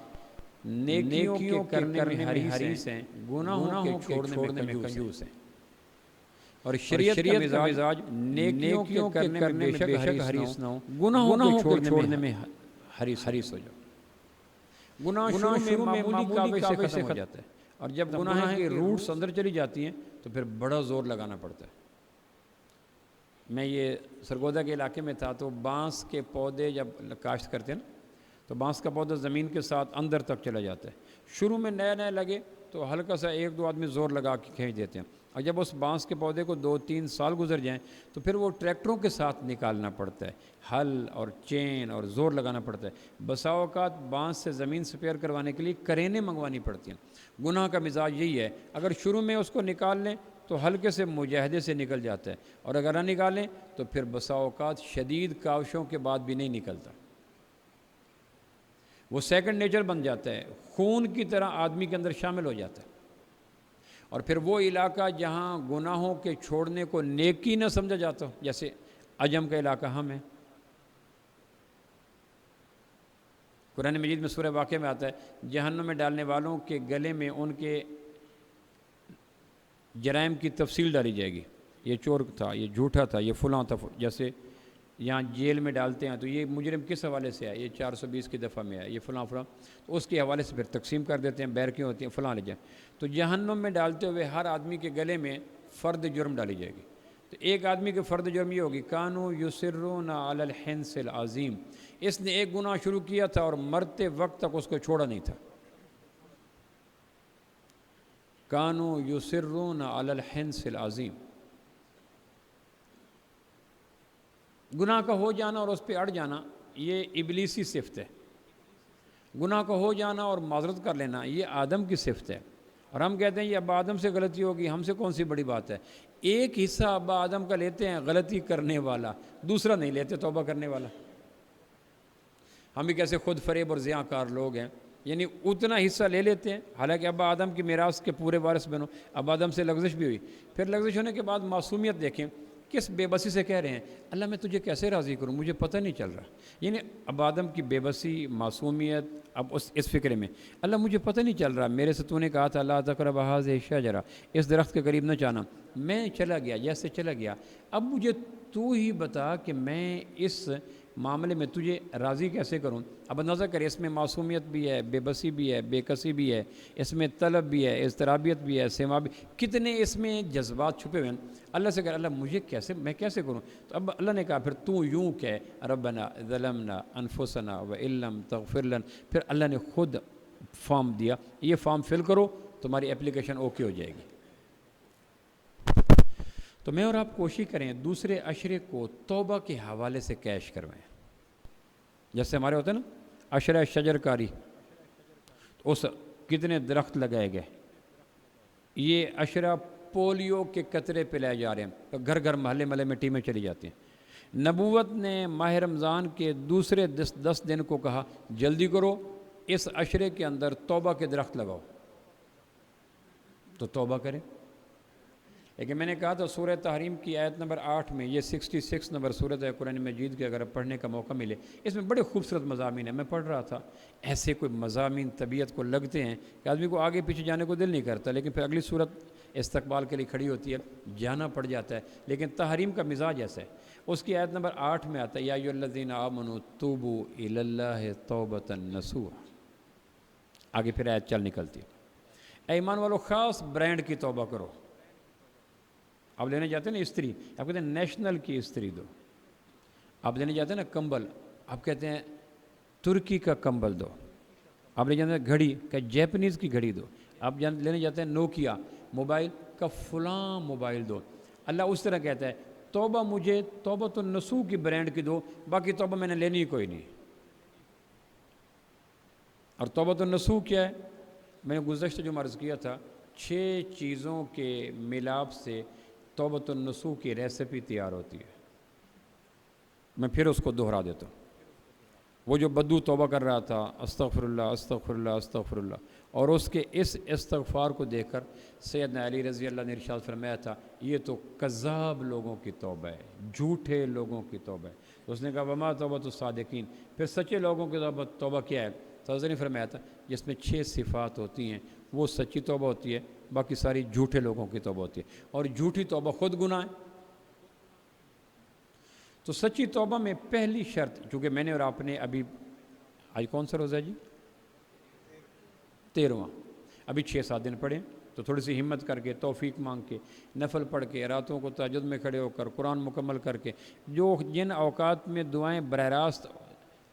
نیکیوں کے کرنے میں حریص ہیں، گناہوں کے چھوڑنے میں کنجوس ہیں۔ اور شریعت کا مزاج نیکیوں کے کرنے میں بے شک حریص نہ ہو، گناہوں کے چھوڑنے میں حریص ہو جاؤ۔ گناہ شروع میں معمولی کاوش سے ختم ہو جاتا ہے، اور جب گناہ کی روٹس اندر چلی جاتی ہیں تو پھر بڑا زور لگانا پڑتا ہے۔ میں یہ سرگودا کے علاقے میں تھا، تو بانس کے پودے جب کاشت کرتے ہیں نا، تو بانس کا پودا زمین کے ساتھ اندر تک چلا جاتا ہے۔ شروع میں نئے لگے تو ہلکا سا 1-2 آدمی زور لگا کے کھینچ دیتے ہیں، اور جب اس بانس کے پودے کو 2-3 سال گزر جائیں تو پھر وہ ٹریکٹروں کے ساتھ نکالنا پڑتا ہے، ہل اور چین اور زور لگانا پڑتا ہے۔ بسا اوقات بانس سے زمین سپیئر کروانے کے لیے کرینیں منگوانی پڑتی ہیں۔ گناہ کا مزاج یہی ہے، اگر شروع میں اس کو نکال لیں تو ہلکے سے مجاہدے سے نکل جاتا ہے، اور اگر نہ نکالیں تو پھر بسا اوقات شدید کاوشوں کے بعد بھی نہیں نکلتا۔ وہ سیکنڈ نیچر بن جاتا ہے، خون کی طرح آدمی کے اندر شامل ہو جاتا ہے، اور پھر وہ علاقہ جہاں گناہوں کے چھوڑنے کو نیکی نہ سمجھا جاتا ہو، جیسے عجم کا علاقہ ہم ہیں۔ قرآن مجید میں سورہ واقعہ میں آتا ہے، جہنم میں ڈالنے والوں کے گلے میں ان کے جرائم کی تفصیل ڈالی جائے گی، یہ چور تھا، یہ جھوٹا تھا، یہ فلاں تھا۔ جیسے یہاں جیل میں ڈالتے ہیں تو یہ مجرم کس حوالے سے ہے، یہ 420 کی دفعہ میں ہے، یہ فلاں، تو اس کے حوالے سے پھر تقسیم کر دیتے ہیں، بیرکیں ہوتی ہیں، فلاں لے جائیں۔ تو جہنم میں ڈالتے ہوئے ہر آدمی کے گلے میں فرد جرم ڈالی جائے گی۔ تو ایک آدمی کے فرد جرم یہ ہوگی، کانوا یصرون علی الحنث العظیم، اس نے ایک گناہ شروع کیا تھا اور مرتے وقت تک اس کو چھوڑا نہیں تھا۔ کانوا یصرون علی الحنث العظیم، گناہ کا ہو جانا اور اس پہ اڑ جانا یہ ابلیسی صفت ہے۔ گناہ کا ہو جانا اور معذرت کر لینا یہ آدم کی صفت ہے، اور ہم کہتے ہیں یہ ابا آدم سے غلطی ہوگی، ہم سے کون سی بڑی بات ہے۔ ایک حصہ ابا آدم کا لیتے ہیں غلطی کرنے والا، دوسرا نہیں لیتے توبہ کرنے والا۔ ہم بھی کیسے خود فریب اور زیاں کار لوگ ہیں، یعنی اتنا حصہ لے لیتے ہیں، حالانکہ ابا آدم کی میراث کے پورے وارث بنو۔ ابا آدم سے لغزش بھی ہوئی، پھر لغزش ہونے کے بعد معصومیت دیکھیں، کس بے بسی سے کہہ رہے ہیں، اللہ میں تجھے کیسے راضی کروں، مجھے پتہ نہیں چل رہا۔ یعنی ابا آدم کی بے بسی، معصومیت، اب اس فکر میں، اللہ مجھے پتہ نہیں چل رہا، میرے سے تو نے کہا تھا لا تقرب هذه الشجرہ، اس درخت کے قریب نہ جانا، میں چلا گیا، جیسے چلا گیا، اب مجھے تو ہی بتا کہ میں اس معاملے میں تجھے راضی کیسے کروں۔ اب اندازہ کرے، اس میں معصومیت بھی ہے، بے بسی بھی ہے، بے کسی بھی ہے، اس میں طلب بھی ہے، اضطرابیت بھی ہے، سما بھی، کتنے اس میں جذبات چھپے ہوئے ہیں۔ اللہ سے کہا اللہ مجھے کیسے، میں کیسے کروں؟ تو اب اللہ نے کہا پھر تو یوں کہہ ربنا ظلمنا انفسنا وان لم تغفر لنا، پھر اللہ نے خود فارم دیا، یہ فارم فل کرو، تمہاری اپلیکیشن اوکے ہو جائے گی۔ تو میں اور آپ کوشش کریں دوسرے عشرے کو توبہ کے حوالے سے کیش کروائیں۔ جیسے ہمارے ہوتے ہیں نا عشرہ شجر کاری، اس کتنے درخت لگائے گئے، یہ عشرہ پولیو کے قطرے پلائے جا رہے ہیں، گھر گھر محلے محلے میں ٹیمیں چلی جاتی ہیں۔ نبوت نے ماہ رمضان کے دوسرے 10 دن کو کہا جلدی کرو، اس عشرے کے اندر توبہ کے درخت لگاؤ، تو توبہ کریں۔ لیکن میں نے کہا تھا سورہ تحریم کی آیت نمبر 8 میں، یہ 66 نمبر سورت ہے قرآن مجید کے، اگر پڑھنے کا موقع ملے، اس میں بڑے خوبصورت مضامین ہیں۔ میں پڑھ رہا تھا، ایسے کوئی مضامین طبیعت کو لگتے ہیں کہ آدمی کو آگے پیچھے جانے کو دل نہیں کرتا، لیکن پھر اگلی صورت استقبال کے لیے کھڑی ہوتی ہے، جانا پڑ جاتا ہے۔ لیکن تحریم کا مزاج ایسا ہے، اس کی آیت نمبر 8 میں آتا ہے یا ایھا الذین آمنوا توبوا الی اللہ توبۃ نصوحا، آگے پھر آیت چل نکلتی ہے، اے ایمان والو خاص برانڈ کی توبہ کرو۔ آپ لینے جاتے ہیں نا استری، آپ کہتے ہیں نیشنل کی استری دو۔ آپ لینے جاتے ہیں نا کمبل، آپ کہتے ہیں ترکی کا کمبل دو۔ آپ لے جاتے ہیں گھڑی، کہ جیپنیز کی گھڑی دو۔ آپ لینے جاتے ہیں نوکیا موبائل کا فلاں موبائل دو، اللہ اس طرح کہتا ہے توبہ مجھے توبۃ النصوح کی برانڈ کی دو، باقی توبہ میں نے لینی کوئی نہیں۔ اور توبۃ النصوح کیا ہے؟ میں نے گزشتہ جو عرض کیا تھا 6 چیزوں کے ملاپ سے توبۃ النصوح کی ریسیپی تیار ہوتی ہے۔ میں پھر اس کو دہرا دیتا ہوں۔ وہ جو بدو توبہ کر رہا تھا استغفر اللہ استغفر اللہ استغفر اللہ، اور اس کے اس استغفار کو دیکھ کر سیدنا علی رضی اللہ نے ارشاد فرمایا تھا یہ تو کذاب لوگوں کی توبہ ہے، جھوٹے لوگوں کی توبہ ہے۔ تو اس نے کہا وما توبۃ الصادقین، پھر سچے لوگوں کی توبہ کیا ہے؟ تو حضرت نے فرمایا تھا جس میں 6 صفات ہوتی ہیں وہ سچی توبہ ہوتی ہے، باقی ساری جھوٹے لوگوں کی توبہ ہوتی ہے، اور جھوٹی توبہ خود گناہ ہے۔ تو سچی توبہ میں پہلی شرط، چونکہ میں نے اور آپ نے ابھی آج کون سا روزہ ہے جی؟ 13واں، ابھی 6-7 دن پڑھیں تو تھوڑی سی ہمت کر کے توفیق مانگ کے نفل پڑھ کے راتوں کو تہجد میں کھڑے ہو کر قرآن مکمل کر کے، جو جن اوقات میں دعائیں براہ راست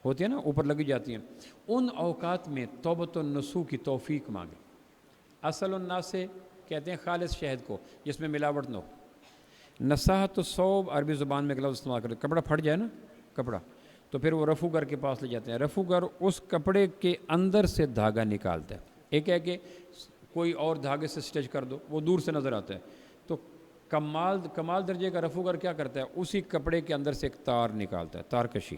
ہوتی ہیں نا اوپر لگی جاتی ہیں، ان اوقات میں توبۃ النصوح کی توفیق مانگیں۔ اصل الناس سے کہتے ہیں خالص شہد کو جس میں ملاوٹ نہ ہو۔ نصاحت الصوب عربی زبان میں ایک لفظ استعمال کرتے، کپڑا پھٹ جائے نا کپڑا، تو پھر وہ رفوگر کے پاس لے جاتے ہیں، رفوگر اس کپڑے کے اندر سے دھاگا نکالتا ہے۔ ایک ہے کہ کوئی اور دھاگے سے سٹچ کر دو، وہ دور سے نظر آتا ہے، تو کمال درجے کا رفوگر کیا کرتا ہے؟ اسی کپڑے کے اندر سے ایک تار نکالتا ہے، تار کشی،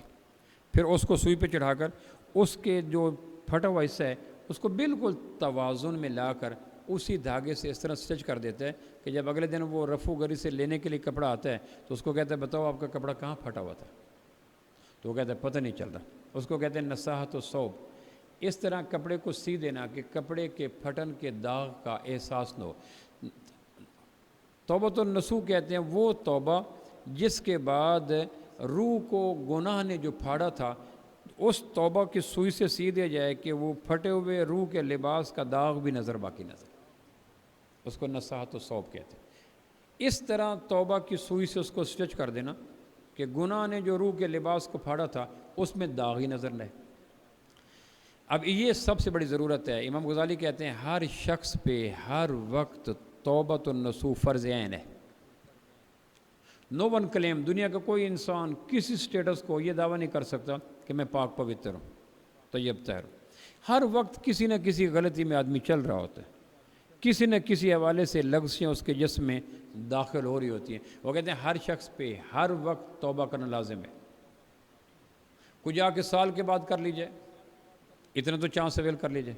پھر اس کو سوئی پہ چڑھا کر اس کے جو پھٹا ہوا حصہ ہے اس کو بالکل توازن میں لا کر اسی دھاگے سے اس طرح سٹچ کر دیتا ہے کہ جب اگلے دن وہ رفو گری سے لینے کے لیے کپڑا آتا ہے تو اس کو کہتا ہے بتاؤ آپ کا کپڑا کہاں پھٹا ہوا تھا؟ تو وہ کہتا ہے پتہ نہیں چل رہا۔ اس کو کہتے ہیں نصاحت الصوب، اس طرح کپڑے کو سی دینا کہ کپڑے کے پھٹن کے داغ کا احساس نہ ہو۔ توبۃ النصوح کہتے ہیں وہ توبہ جس کے بعد روح کو گناہ نے جو پھاڑا تھا اس توبہ کی سوئی سے سی دیا جائے کہ وہ پھٹے ہوئے روح کے لباس کا داغ بھی نظر باقی نظر، اس کو نصاحت الصوب کہتے ہیں۔ اس طرح توبہ کی سوئی سے اس کو سٹچ کر دینا کہ گناہ نے جو روح کے لباس کو پھاڑا تھا اس میں داغ ہی نظر نہ آئے۔ اب یہ سب سے بڑی ضرورت ہے۔ امام غزالی کہتے ہیں ہر شخص پہ ہر وقت توبۃ النصوح فرض عین ہے۔ نو ون کلیم، دنیا کا کوئی انسان کسی سٹیٹس کو یہ دعویٰ نہیں کر سکتا کہ میں پاک پوتر ہوں، طیب طاہر ہوں۔ ہر وقت کسی نہ کسی غلطی میں آدمی چل رہا ہوتا ہے، کسی نہ کسی حوالے سے لغزشیں اس کے جسم میں داخل ہو رہی ہوتی ہیں۔ وہ کہتے ہیں ہر شخص پہ ہر وقت توبہ کرنا لازم ہے۔ کوئی جا کے سال کے بعد کر لیجئے، اتنا تو چاند سویل کر لیجئے۔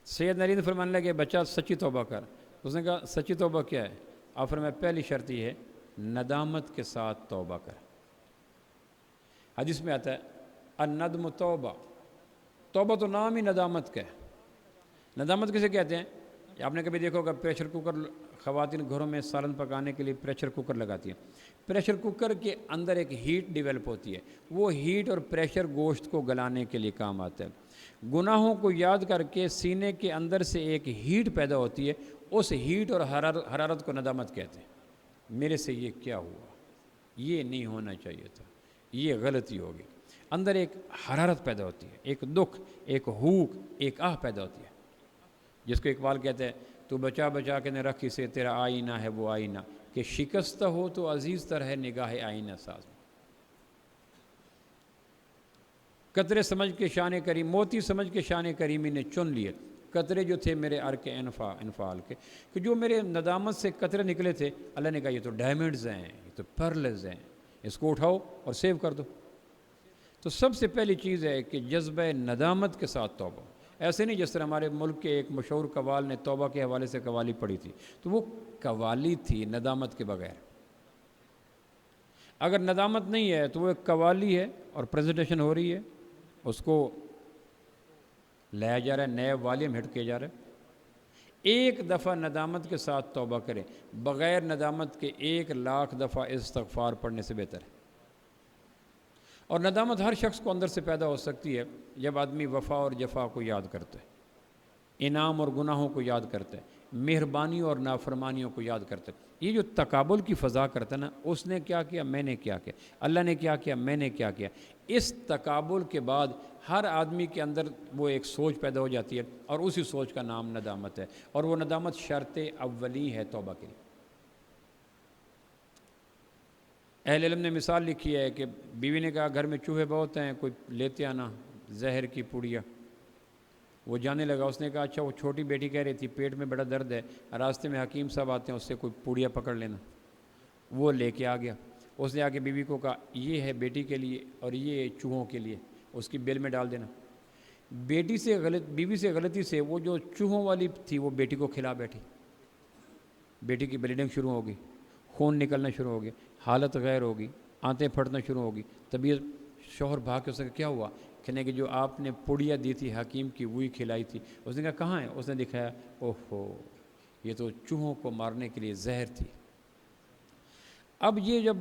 سید علی نے فرمانے لگے بچہ سچی توبہ کر، اس نے کہا سچی توبہ کیا ہے؟ آپ فرمایا پہلی شرط یہ ہے ندامت کے ساتھ توبہ کر۔ حدیث میں آتا ہے الندم توبہ، توبہ تو نام ہی ندامت کا ہے۔ ندامت کسے کہتے ہیں؟ آپ نے کبھی دیکھا ہوگا پریشر کوکر، خواتین گھروں میں سالن پکانے کے لیے پریشر کوکر لگاتی ہیں، پریشر کوکر کے اندر ایک ہیٹ ڈیولپ ہوتی ہے، وہ ہیٹ اور پریشر گوشت کو گلانے کے لیے کام آتا ہے۔ گناہوں کو یاد کر کے سینے کے اندر سے ایک ہیٹ پیدا ہوتی ہے، اس ہیٹ اور حرارت کو ندامت کہتے ہیں۔ میرے سے یہ کیا ہوا، یہ نہیں ہونا چاہیے تھا، یہ غلطی ہوگی۔ اندر ایک حرارت پیدا ہوتی ہے، ایک دکھ، ایک ہوک، ایک آہ پیدا ہوتی ہے، جس کو اقبال کہتے ہیں تو بچا بچا کے نہ رکھی سے تیرا آئینہ ہے وہ آئینہ، کہ شکستہ ہو تو عزیز تر ہے نگاہ آئینہ ساز۔ قطرے سمجھ کے شان کریم، موتی سمجھ کے شان کریمی نے چن لیے قطرے جو تھے میرے عرق انفال کے، کہ جو میرے ندامت سے قطرے نکلے تھے، اللہ نے کہا یہ تو ڈائمنڈز ہیں، یہ تو پرلز ہیں، اس کو اٹھاؤ اور سیو کر دو۔ تو سب سے پہلی چیز ہے کہ جذبہ ندامت کے ساتھ توبہ۔ ایسے نہیں جس طرح ہمارے ملک کے ایک مشہور قوال نے توبہ کے حوالے سے قوالی پڑھی تھی، تو وہ قوالی تھی ندامت کے بغیر۔ اگر ندامت نہیں ہے تو وہ ایک قوالی ہے اور پریزنٹیشن ہو رہی ہے، اس کو لایا جا رہا ہے، نئے والیوم ہٹ کیا جا رہا ہے۔ ایک دفعہ ندامت کے ساتھ توبہ کریں، بغیر ندامت کے 1,00,000 دفعہ استغفار پڑھنے سے بہتر ہے۔ اور ندامت ہر شخص کو اندر سے پیدا ہو سکتی ہے جب آدمی وفا اور جفا کو یاد کرتا ہے۔ انعام اور گناہوں کو یاد کرتا ہے، مہربانی اور نافرمانیوں کو یاد کرتا ہے۔ یہ جو تقابل کی فضا کرتا ہے نا، اس نے کیا کیا، میں نے کیا کیا، اللہ نے کیا کیا، میں نے کیا کیا، اس تقابل کے بعد ہر آدمی کے اندر وہ ایک سوچ پیدا ہو جاتی ہے، اور اسی سوچ کا نام ندامت ہے، اور وہ ندامت شرط اولی ہے توبہ کے لیے۔ اہل علم نے مثال لکھی ہے کہ بیوی نے کہا گھر میں چوہے بہت ہیں، کوئی لیتے آنا زہر کی پوڑیا۔ وہ جانے لگا، اس نے کہا اچھا، وہ چھوٹی بیٹی کہہ رہی تھی پیٹ میں بڑا درد ہے، راستے میں حکیم صاحب آتے ہیں، اس سے کوئی پوڑیا پکڑ لینا۔ وہ لے کے آ گیا، اس نے آ کے بیوی کو کہا یہ ہے بیٹی کے لیے اور یہ چوہوں کے لیے، اس کی بل میں ڈال دینا۔ بیوی سے غلطی سے وہ جو چوہوں والی تھی وہ بیٹی کو کھلا بیٹھی، بیٹی کی بلیڈنگ شروع ہو گئی، خون نکلنا شروع ہو گیا، حالت غیر ہوگی، آنتیں پھٹنا شروع ہوگی، طبیعت۔ شوہر بھاگ کے اس نے کہا کیا ہوا؟ کہنے کہ جو آپ نے پوڑیا دی تھی حکیم کی وہی کھلائی تھی۔ اس نے کہا کہاں ہے؟ اس نے دکھایا، اوہو یہ تو چوہوں کو مارنے کے لیے زہر تھی۔ اب یہ جب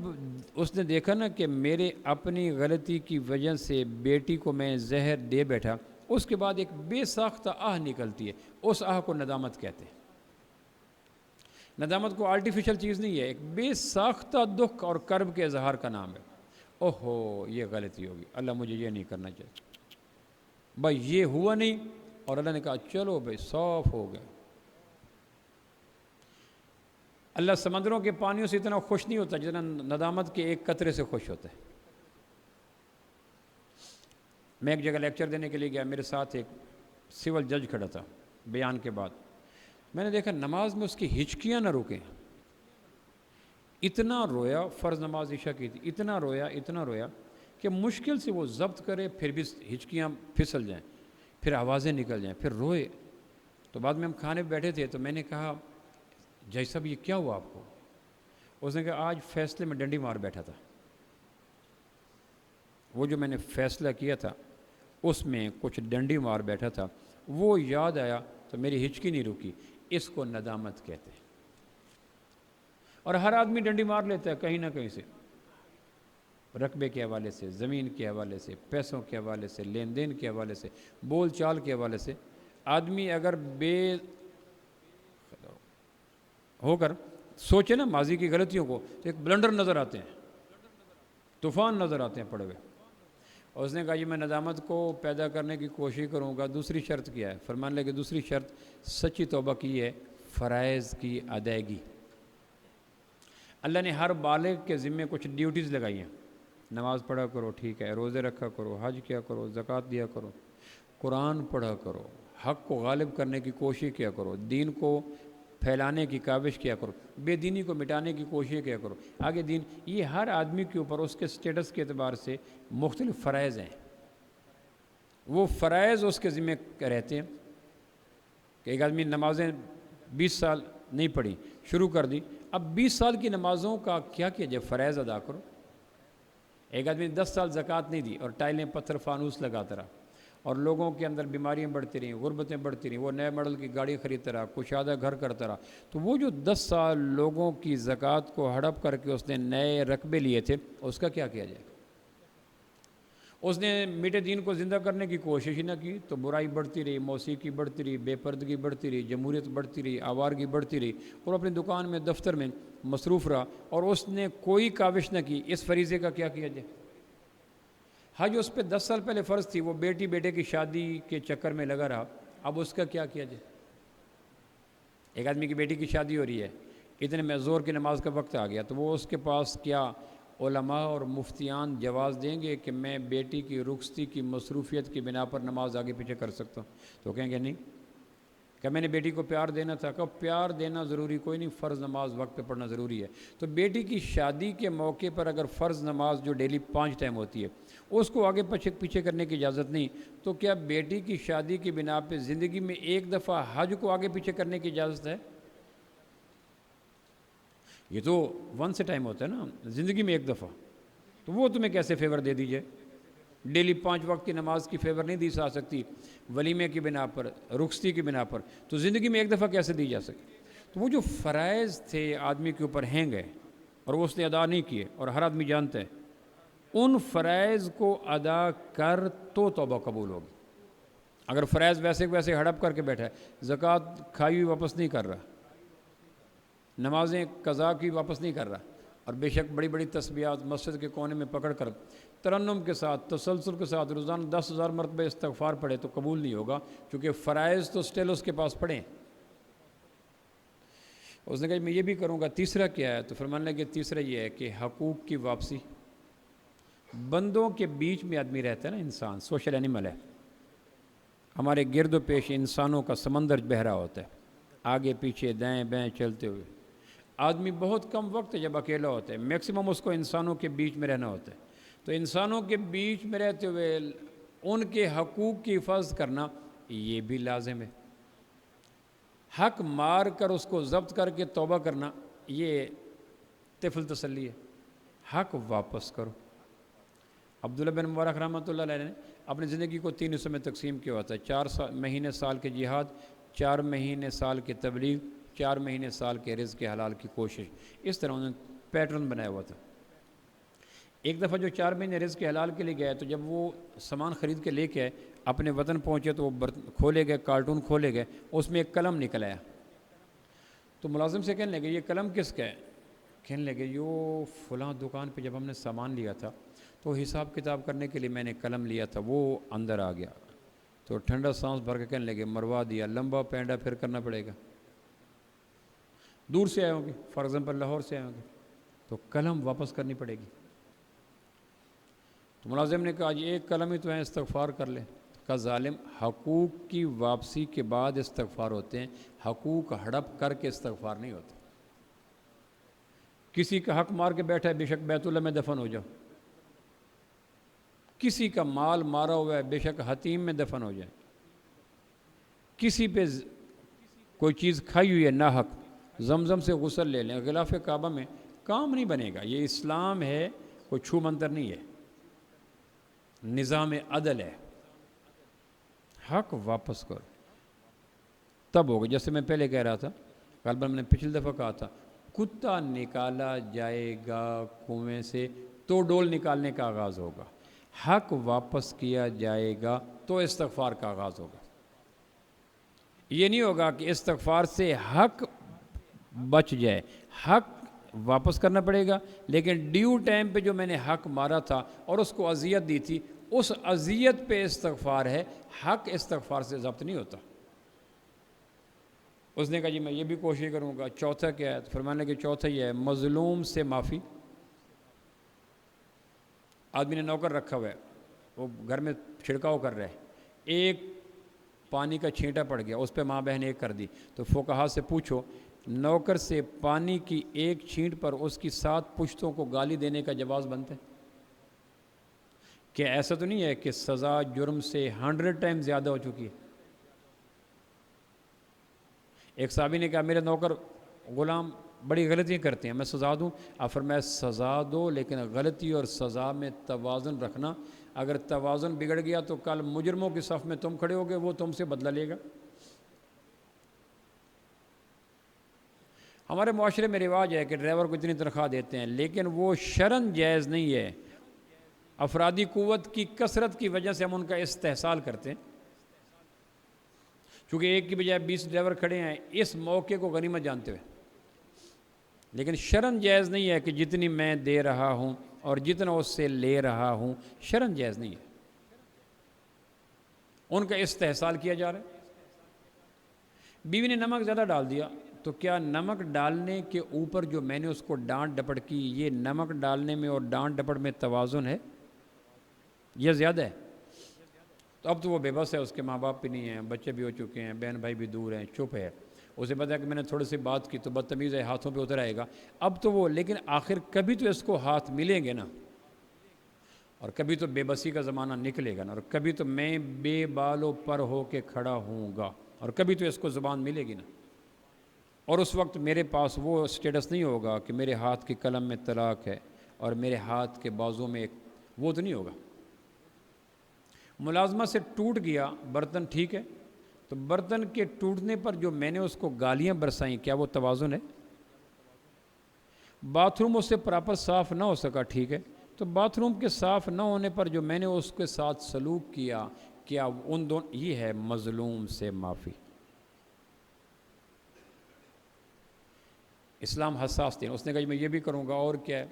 اس نے دیکھا نا کہ میرے اپنی غلطی کی وجہ سے بیٹی کو میں زہر دے بیٹھا، اس کے بعد ایک بے ساختہ آہ نکلتی ہے، اس آہ کو ندامت کہتے ہیں۔ ندامت کو آرٹیفیشل چیز نہیں ہے، ایک بے ساختہ دکھ اور کرب کے اظہار کا نام ہے۔ اوہو یہ غلطی ہوگی، اللہ مجھے یہ نہیں کرنا چاہیے، بھائی یہ ہوا نہیں، اور اللہ نے کہا چلو بھائی صاف ہو گئے۔ اللہ سمندروں کے پانیوں سے اتنا خوش نہیں ہوتا جتنا ندامت کے ایک قطرے سے خوش ہوتا ہے۔ میں ایک جگہ لیکچر دینے کے لیے گیا، میرے ساتھ ایک سول جج کھڑا تھا۔ بیان کے بعد میں نے دیکھا نماز میں اس کی ہچکیاں نہ رکیں، اتنا رویا، فرض نماز عشاء کی تھی، اتنا رویا کہ مشکل سے وہ ضبط کرے، پھر بھی ہچکیاں پھسل جائیں، پھر آوازیں نکل جائیں، پھر روئے۔ تو بعد میں ہم کھانے پہ بیٹھے تھے، تو میں نے کہا جج صاحب یہ کیا ہوا آپ کو؟ اس نے کہا آج فیصلے میں ڈنڈی مار بیٹھا تھا، وہ جو میں نے فیصلہ کیا تھا اس میں کچھ ڈنڈی مار بیٹھا تھا، وہ یاد آیا تو میری ہچکی نہیں رکی۔ اس کو ندامت کہتے ہیں۔ اور ہر آدمی ڈنڈی مار لیتا ہے کہیں نہ کہیں سے، رقبے کے حوالے سے، زمین کے حوالے سے، پیسوں کے حوالے سے، لین دین کے حوالے سے، بول چال کے حوالے سے۔ آدمی اگر بے ہو کر سوچے نا ماضی کی غلطیوں کو، تو ایک بلنڈر نظر آتے ہیں، طوفان نظر آتے ہیں پڑے ہوئے۔ اور اس نے کہا یہ میں ندامت کو پیدا کرنے کی کوشش کروں گا۔ دوسری شرط کیا ہے؟ فرمان لے کہ دوسری شرط سچی توبہ کی ہے، فرائض کی ادائیگی۔ اللہ نے ہر بالغ کے ذمے کچھ ڈیوٹیز لگائی ہیں، نماز پڑھا کرو، ٹھیک ہے، روزے رکھا کرو، حج کیا کرو، زکوٰۃ دیا کرو، قرآن پڑھا کرو، حق کو غالب کرنے کی کوشش کیا کرو، دین کو پھیلانے کی کاوش کیا کرو، بے دینی کو مٹانے کی کوشش کیا کرو، آگے دین۔ یہ ہر آدمی کے اوپر اس کے سٹیٹس کے اعتبار سے مختلف فرائض ہیں۔ وہ فرائض اس کے ذمہ رہتے ہیں کہ ایک آدمی نمازیں 20 سال نہیں پڑھی، شروع کر دی، اب 20 سال کی نمازوں کا کیا کیا جائے؟ فرائض ادا کرو۔ ایک آدمی 10 سال زکوٰۃ نہیں دی اور ٹائلیں پتھر فانوس لگاتا رہا، اور لوگوں کے اندر بیماریاں بڑھتی رہیں، غربتیں بڑھتی رہیں، وہ نئے ماڈل کی گاڑی خریدتا رہا، کشادہ گھر کرتا رہا، تو وہ جو 10 سال لوگوں کی زکوٰۃ کو ہڑپ کر کے اس نے نئے رقبے لیے تھے، اس کا کیا کیا جائے؟ اس نے میٹھے دین کو زندہ کرنے کی کوشش ہی نہ کی، تو برائی بڑھتی رہی، موسیقی بڑھتی رہی، بے پردگی بڑھتی رہی، جمہوریت بڑھتی رہی، آوارگی بڑھتی رہی، اور اپنی دکان میں، دفتر میں مصروف رہا، اور اس نے کوئی کاوش نہ کی۔ اس فریضے کا کیا کیا جائے؟ حج اس پہ 10 سال پہلے فرض تھی، وہ بیٹے کی شادی کے چکر میں لگا رہا، اب اس کا کیا کیا جائے؟ ایک آدمی کی بیٹی کی شادی ہو رہی ہے، اتنے میں زور کی نماز کا وقت آ گیا، تو وہ اس کے پاس کیا علماء اور مفتیان جواز دیں گے کہ میں بیٹی کی رخصتی کی مصروفیت کی بنا پر نماز آگے پیچھے کر سکتا ہوں؟ تو کہیں گے نہیں، کہ میں نے بیٹی کو پیار دینا تھا، کہ پیار دینا ضروری کوئی نہیں، فرض نماز وقت پہ پڑھنا ضروری ہے۔ تو بیٹی کی شادی کے موقع پر اگر فرض نماز جو ڈیلی 5 ٹائم ہوتی ہے اس کو آگے پیچھے کرنے کی اجازت نہیں، تو کیا بیٹی کی شادی کی بنا پہ زندگی میں ایک دفعہ حج کو آگے پیچھے کرنے کی اجازت ہے؟ یہ تو ونس اے ٹائم ہوتا ہے نا، زندگی میں ایک دفعہ، تو وہ تمہیں کیسے فیور دے دیجئے؟ ڈیلی 5 وقت کی نماز کی فیور نہیں دی جا سکتی ولیمے کی بنا پر، رخصتی کی بنا پر، تو زندگی میں ایک دفعہ کیسے دی جا سکتی؟ تو وہ جو فرائض تھے آدمی کے اوپر ہینگ ہے اور وہ اس نے ادا نہیں کیے، اور ہر آدمی جانتا ہے، ان فرائض کو ادا کر تو توبہ قبول ہوگی۔ اگر فرائض ویسے ویسے ہڑپ کر کے بیٹھا ہے، زکوٰۃ کھائی ہوئی واپس نہیں کر رہا، نمازیں قضا کی واپس نہیں کر رہا، اور بے شک بڑی بڑی تسبیحات مسجد کے کونے میں پکڑ کر ترنم کے ساتھ تسلسل کے ساتھ روزانہ 10,000 مرتبہ استغفار پڑھے تو قبول نہیں ہوگا، کیونکہ فرائض تو سٹل اس کے پاس پڑھیں۔ اس نے کہا میں یہ بھی کروں گا، تیسرا کیا ہے؟ تو فرمانے لگے تیسرا یہ ہے کہ حقوق کی واپسی۔ بندوں کے بیچ میں آدمی رہتا ہے نا، انسان سوشل اینیمل ہے، ہمارے گرد و پیش انسانوں کا سمندر بہہ رہا ہوتا ہے، آگے پیچھے دائیں بائیں چلتے ہوئے۔ آدمی بہت کم وقت جب اکیلا ہوتا ہے، میکسیمم اس کو انسانوں کے بیچ میں رہنا ہوتا ہے، تو انسانوں کے بیچ میں رہتے ہوئے ان کے حقوق کی حفاظت کرنا یہ بھی لازم ہے۔ حق مار کر اس کو ضبط کر کے توبہ کرنا یہ طفل تسلی ہے، حق واپس کرو۔ عبداللہ بن مبارک رحمۃ اللہ علیہ نے اپنی زندگی کو 3 حصوں میں تقسیم کیا ہوتا ہے، 4 مہینے سال کے جہاد، 4 مہینے سال کے تبلیغ، 4 مہینے سال کے رزق حلال کی کوشش۔ اس طرح انہوں نے پیٹرن بنایا ہوا تھا۔ ایک دفعہ جو 4 مہینے رزق حلال کے لیے گئے تو جب وہ سامان خرید کے لے کے آئے، اپنے وطن پہنچے تو وہ کھولے گئے، کارٹون کھولے گئے، اس میں ایک قلم نکل آیا۔ تو ملازم سے کہنے لگے یہ قلم کس کا ہے؟ کہنے لگے یہ فلاں دکان پہ جب ہم نے سامان لیا تھا تو حساب کتاب کرنے کے لیے میں نے قلم لیا تھا، وہ اندر آ گیا۔ تو ٹھنڈا سانس بھر کے کہنے لگے مروا دیا، لمبا پینڈا پھر کرنا پڑے گا۔ دور سے آئے ہوں گے، فار ایگزامپل لاہور سے آئے ہوں گے، تو قلم واپس کرنی پڑے گی۔ تو ملازم نے کہا یہ ایک قلم ہی تو ہے، استغفار کر لیں۔ کہا ظالم، حقوق کی واپسی کے بعد استغفار ہوتے ہیں، حقوق ہڑپ کر کے استغفار نہیں ہوتا۔ کسی کا حق مار کے بیٹھا ہے، بے شک بیت اللہ میں دفن ہو جاؤ۔ کسی کا مال مارا ہوا ہے، بے شک حتیم میں دفن ہو جائے۔ کسی پہ کوئی چیز کھائی ہوئی ہے ناحق، زمزم سے غسل لے لیں، غلاف کعبہ میں، کام نہیں بنے گا۔ یہ اسلام ہے، کوئی چھو منتر نہیں ہے، نظام عدل ہے۔ حق واپس کرو، تب ہوگا۔ جیسے میں پہلے کہہ رہا تھا، غالباً میں نے پچھلی دفعہ کہا تھا، کتا نکالا جائے گا کنویں سے تو ڈول نکالنے کا آغاز ہوگا، حق واپس کیا جائے گا تو استغفار کا آغاز ہوگا۔ یہ نہیں ہوگا کہ استغفار سے حق بچ جائے، حق واپس کرنا پڑے گا، لیکن ڈیو ٹائم پہ جو میں نے حق مارا تھا اور اس کو اذیت دی تھی، اس اذیت پہ استغفار ہے، حق استغفار سے ضبط نہیں ہوتا۔ اس نے کہا جی میں یہ بھی کوشش کروں گا۔ چوتھا کیا ہے؟ تو فرمانے کہ چوتھا یہ ہے مظلوم سے معافی۔ آدمی نے نوکر رکھا ہوا ہے، وہ گھر میں چھڑکاؤ کر رہا ہے، ایک پانی کا چھینٹا پڑ گیا، اس پہ ماں بہن ایک کر دی، تو فقہا سے پوچھو نوکر سے پانی کی ایک چھینٹ پر اس کی 7 پشتوں کو گالی دینے کا جواز بنتا ہے؟ کہ ایسا تو نہیں ہے کہ سزا جرم سے 100 ٹائم زیادہ ہو چکی ہے؟ ایک صحابی نے کہا میرے نوکر غلام بڑی غلطیاں کرتے ہیں، میں سزا دوں؟ آپ فرمایا سزا دو، لیکن غلطی اور سزا میں توازن رکھنا۔ اگر توازن بگڑ گیا تو کل مجرموں کی صف میں تم کھڑے ہوگے، وہ تم سے بدلہ لے گا۔ ہمارے معاشرے میں رواج ہے کہ ڈرائیور کو اتنی تنخواہ دیتے ہیں، لیکن وہ شرعاً جائز نہیں ہے۔ افرادی قوت کی کثرت کی وجہ سے ہم ان کا استحصال کرتے ہیں، چونکہ ایک کی بجائے 20 ڈرائیور کھڑے ہیں، اس موقع کو غنیمت جانتے ہوئے۔ لیکن شرعاً جائز نہیں ہے کہ جتنی میں دے رہا ہوں اور جتنا اس سے لے رہا ہوں، شرعاً جائز نہیں ہے، ان کا استحصال کیا جا رہا ہے۔ بیوی نے نمک زیادہ ڈال دیا، تو کیا نمک ڈالنے کے اوپر جو میں نے اس کو ڈانٹ ڈپٹ کی، یہ نمک ڈالنے میں اور ڈانٹ ڈپٹ میں توازن ہے؟ یہ زیادہ ہے؟ تو اب تو وہ بے بس ہے، اس کے ماں باپ بھی نہیں ہیں، بچے بھی ہو چکے ہیں، بہن بھائی بھی دور ہیں، چپ ہے، اسے پتا ہے کہ میں نے تھوڑی سی بات کی تو بدتمیز ہے، ہاتھوں پہ اتر آئے گا۔ اب تو وہ، لیکن آخر کبھی تو اس کو ہاتھ ملیں گے نا، اور کبھی تو بے بسی کا زمانہ نکلے گا نا، اور کبھی تو میں بے بال و پر ہو کے کھڑا ہوں گا، اور کبھی تو اس کو زبان ملے گی نا، اور اس وقت میرے پاس وہ سٹیٹس نہیں ہوگا کہ میرے ہاتھ کی قلم میں طلاق ہے اور میرے ہاتھ کے بازو میں وہ تو نہیں ہوگا۔ ملازمہ سے ٹوٹ گیا برتن، ٹھیک ہے، تو برتن کے ٹوٹنے پر جو میں نے اس کو گالیاں برسائیں، کیا وہ توازن ہے؟ باتھ روم اس سے پراپر صاف نہ ہو سکا، ٹھیک ہے، تو باتھ روم کے صاف نہ ہونے پر جو میں نے اس کے ساتھ سلوک کیا، کیا ان دونوں یہ ہے مظلوم سے معافی. اسلام حساس دین. اس نے کہا میں یہ بھی کروں گا اور کیا ہے.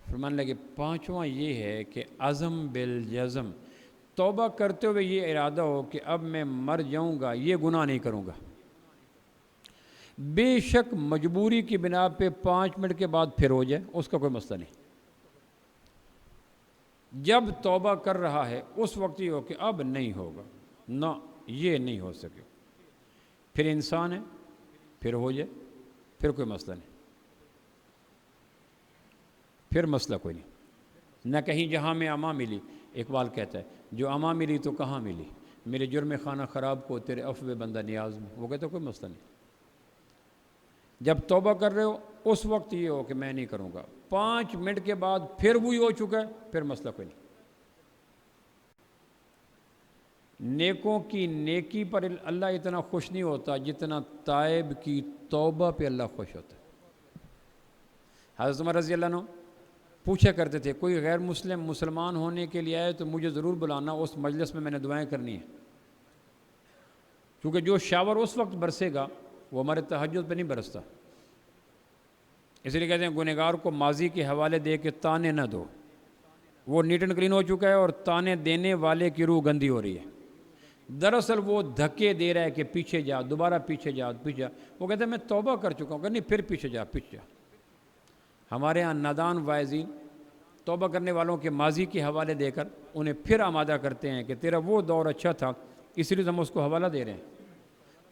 فرمانے لگے پانچواں یہ ہے کہ عزم بالجزم، توبہ کرتے ہوئے یہ ارادہ ہو کہ اب میں مر جاؤں گا یہ گناہ نہیں کروں گا. بے شک مجبوری کی بنا پہ 5 منٹ کے بعد پھر ہو جائے اس کا کوئی مسئلہ نہیں. جب توبہ کر رہا ہے اس وقت یہ ہو کہ اب نہیں ہوگا، نہ یہ نہیں ہو سکے. پھر انسان ہے، پھر ہو جائے، پھر کوئی مسئلہ نہیں، پھر مسئلہ کوئی نہیں. نہ کہیں جہاں میں اما ملی. اقبال کہتا ہے جو اما ملی تو کہاں ملی، میرے جرم خانہ خراب کو تیرے عفو بندہ نیاز میں. وہ کہتا ہے کوئی مسئلہ نہیں. جب توبہ کر رہے ہو اس وقت یہ ہو کہ میں نہیں کروں گا. 5 منٹ کے بعد پھر وہی ہو چکا ہے، پھر مسئلہ کوئی نہیں. نیکوں کی نیکی پر اللہ اتنا خوش نہیں ہوتا جتنا تائب کی توبہ پہ اللہ خوش ہوتا ہے. حضرت عمر رضی اللہ عنہ پوچھا کرتے تھے کوئی غیر مسلمان ہونے کے لیے آئے تو مجھے ضرور بلانا، اس مجلس میں نے دعائیں کرنی ہیں. کیونکہ جو شاور اس وقت برسے گا وہ ہمارے تہجد پہ نہیں برستا. اس لیے کہتے ہیں گنہگار کو ماضی کے حوالے دے کے تانے نہ دو. وہ نیٹ اینڈ کلین ہو چکا ہے اور تانے دینے والے کی روح گندی ہو رہی ہے. دراصل وہ دھکے دے رہا ہے کہ پیچھے جا، دوبارہ پیچھے جا، پیچھے جا. وہ کہتے ہیں میں توبہ کر چکا ہوں. کہ نہیں پھر پیچھے جا، پیچھے جا. ہمارے ہاں نادان واعظین توبہ کرنے والوں کے ماضی کے حوالے دے کر انہیں پھر آمادہ کرتے ہیں کہ تیرا وہ دور اچھا تھا اس لیے ہم اس کو حوالہ دے رہے ہیں.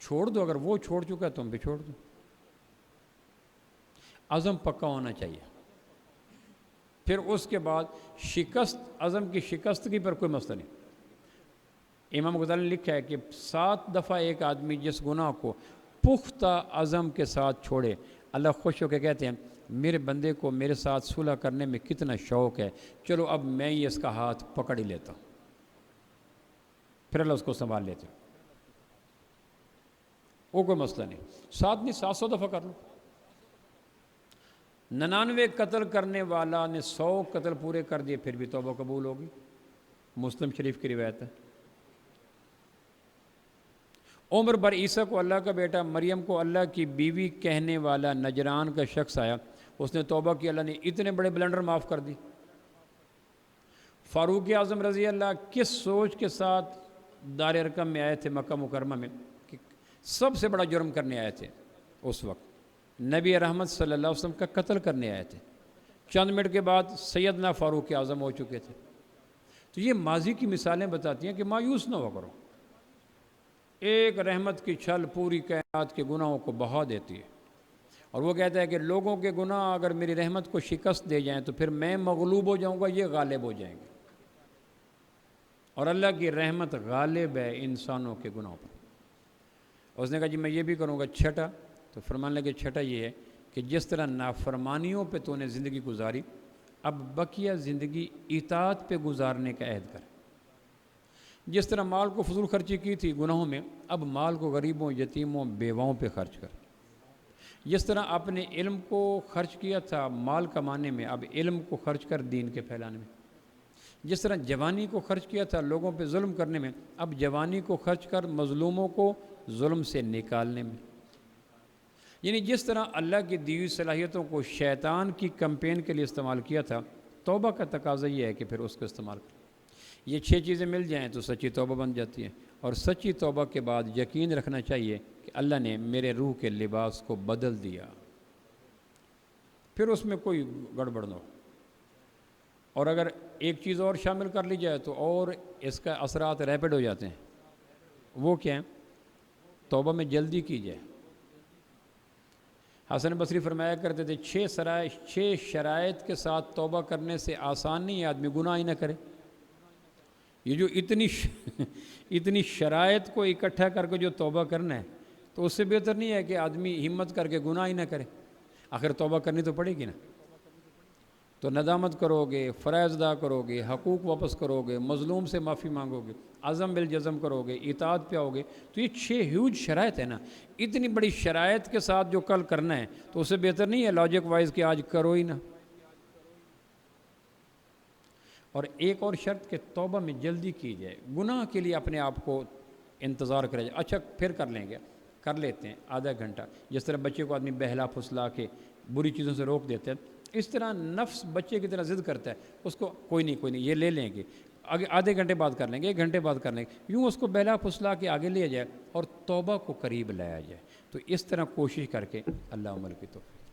چھوڑ دو، اگر وہ چھوڑ چکا ہے تم بھی چھوڑ دو. عزم پکا ہونا چاہیے. پھر اس کے بعد شکست، عزم کی شکستگی پر کوئی مسئلہ نہیں. امام غزالی نے لکھا ہے کہ 7 دفعہ ایک آدمی جس گناہ کو پختہ عزم کے ساتھ چھوڑے اللہ خوش ہو کے کہتے ہیں میرے بندے کو میرے ساتھ صلح کرنے میں کتنا شوق ہے، چلو اب میں ہی اس کا ہاتھ پکڑ ہی لیتا ہوں. پھر اللہ اس کو سنبھال لیتے. وہ کوئی مسئلہ نہیں. 7 نہیں 700 دفعہ کر لو. 99 قتل کرنے والا نے 100 قتل پورے کر دیے پھر بھی توبہ قبول ہوگی. مسلم شریف کی روایت ہے. عمر بر عیسیٰ کو اللہ کا بیٹا، مریم کو اللہ کی بیوی کہنے والا نجران کا شخص آیا. اس نے توبہ کی، اللہ نے اتنے بڑے بلنڈر معاف کر دی. فاروق اعظم رضی اللہ کس سوچ کے ساتھ دار ارقم میں آئے تھے مکہ مکرمہ میں کہ سب سے بڑا جرم کرنے آئے تھے. اس وقت نبی رحمت صلی اللہ علیہ وسلم کا قتل کرنے آئے تھے. چند منٹ کے بعد سیدنا فاروق اعظم ہو چکے تھے. تو یہ ماضی کی مثالیں بتاتی ہیں کہ مایوس نہ ہو کرو. ایک رحمت کی چھل پوری کائنات کے گناہوں کو بہا دیتی ہے. اور وہ کہتا ہے کہ لوگوں کے گناہ اگر میری رحمت کو شکست دے جائیں تو پھر میں مغلوب ہو جاؤں گا، یہ غالب ہو جائیں گے. اور اللہ کی رحمت غالب ہے انسانوں کے گناہوں پر. اس نے کہا جی میں یہ بھی کروں گا. چھٹا تو فرمانے لگے چھٹا یہ ہے کہ جس طرح نافرمانیوں پہ تو نے زندگی گزاری، اب بقیہ زندگی اطاعت پہ گزارنے کا عہد کر. جس طرح مال کو فضول خرچی کی تھی گناہوں میں، اب مال کو غریبوں، یتیموں، بیواؤں پہ خرچ کر. جس طرح اپنے علم کو خرچ کیا تھا مال کمانے میں، اب علم کو خرچ کر دین کے پھیلانے میں. جس طرح جوانی کو خرچ کیا تھا لوگوں پہ ظلم کرنے میں، اب جوانی کو خرچ کر مظلوموں کو ظلم سے نکالنے میں. یعنی جس طرح اللہ کی دی ہوئی صلاحیتوں کو شیطان کی کمپین کے لیے استعمال کیا تھا، توبہ کا تقاضا یہ ہے کہ پھر اس کو استعمال کریں. یہ 6 چیزیں مل جائیں تو سچی توبہ بن جاتی ہے. اور سچی توبہ کے بعد یقین رکھنا چاہیے کہ اللہ نے میرے روح کے لباس کو بدل دیا. پھر اس میں کوئی گڑبڑ نہ ہو. اور اگر ایک چیز اور شامل کر لی جائے تو اور اس کا اثرات ریپڈ ہو جاتے ہیں. وہ کیا ہیں؟ توبہ میں جلدی کی جائے. حسن بصری فرمایا کرتے تھے 6 شرائط کے ساتھ توبہ کرنے سے آسان نہیں ہے آدمی گناہ ہی نہ کرے. یہ جو اتنی شرائط کو اکٹھا کر کے جو توبہ کرنا ہے تو اس سے بہتر نہیں ہے کہ آدمی ہمت کر کے گناہ ہی نہ کرے. آخر توبہ کرنی تو پڑے گی نا. تو ندامت کرو گے، فرائض ادا کرو گے، حقوق واپس کرو گے، مظلوم سے معافی مانگو گے، عزم بالجزم کرو گے، اطاعت پہ آؤ گے. تو یہ 6 ہیوج شرائط ہے نا. اتنی بڑی شرائط کے ساتھ جو کل کرنا ہے تو اس سے بہتر نہیں ہے لاجک وائز کہ آج کرو ہی نہ. اور ایک اور شرط کہ توبہ میں جلدی کی جائے، گناہ کے لیے اپنے آپ کو انتظار کرے جائے، اچھا پھر کر لیں گے، کر لیتے ہیں آدھا گھنٹہ، جس طرح بچے کو آدمی بہلا پھسلا کے بری چیزوں سے روک دیتے ہیں، اس طرح نفس بچے کی طرح ضد کرتا ہے، اس کو کوئی نہیں یہ لے لیں گے، آدھے گھنٹے بعد کر لیں گے، 1 گھنٹے بعد کر لیں گے، یوں اس کو بہلا پھسلا کے آگے لیا جائے اور توبہ کو قریب لایا جائے۔ تو اس طرح کوشش کر کے اللہ عمل کی توفیق۔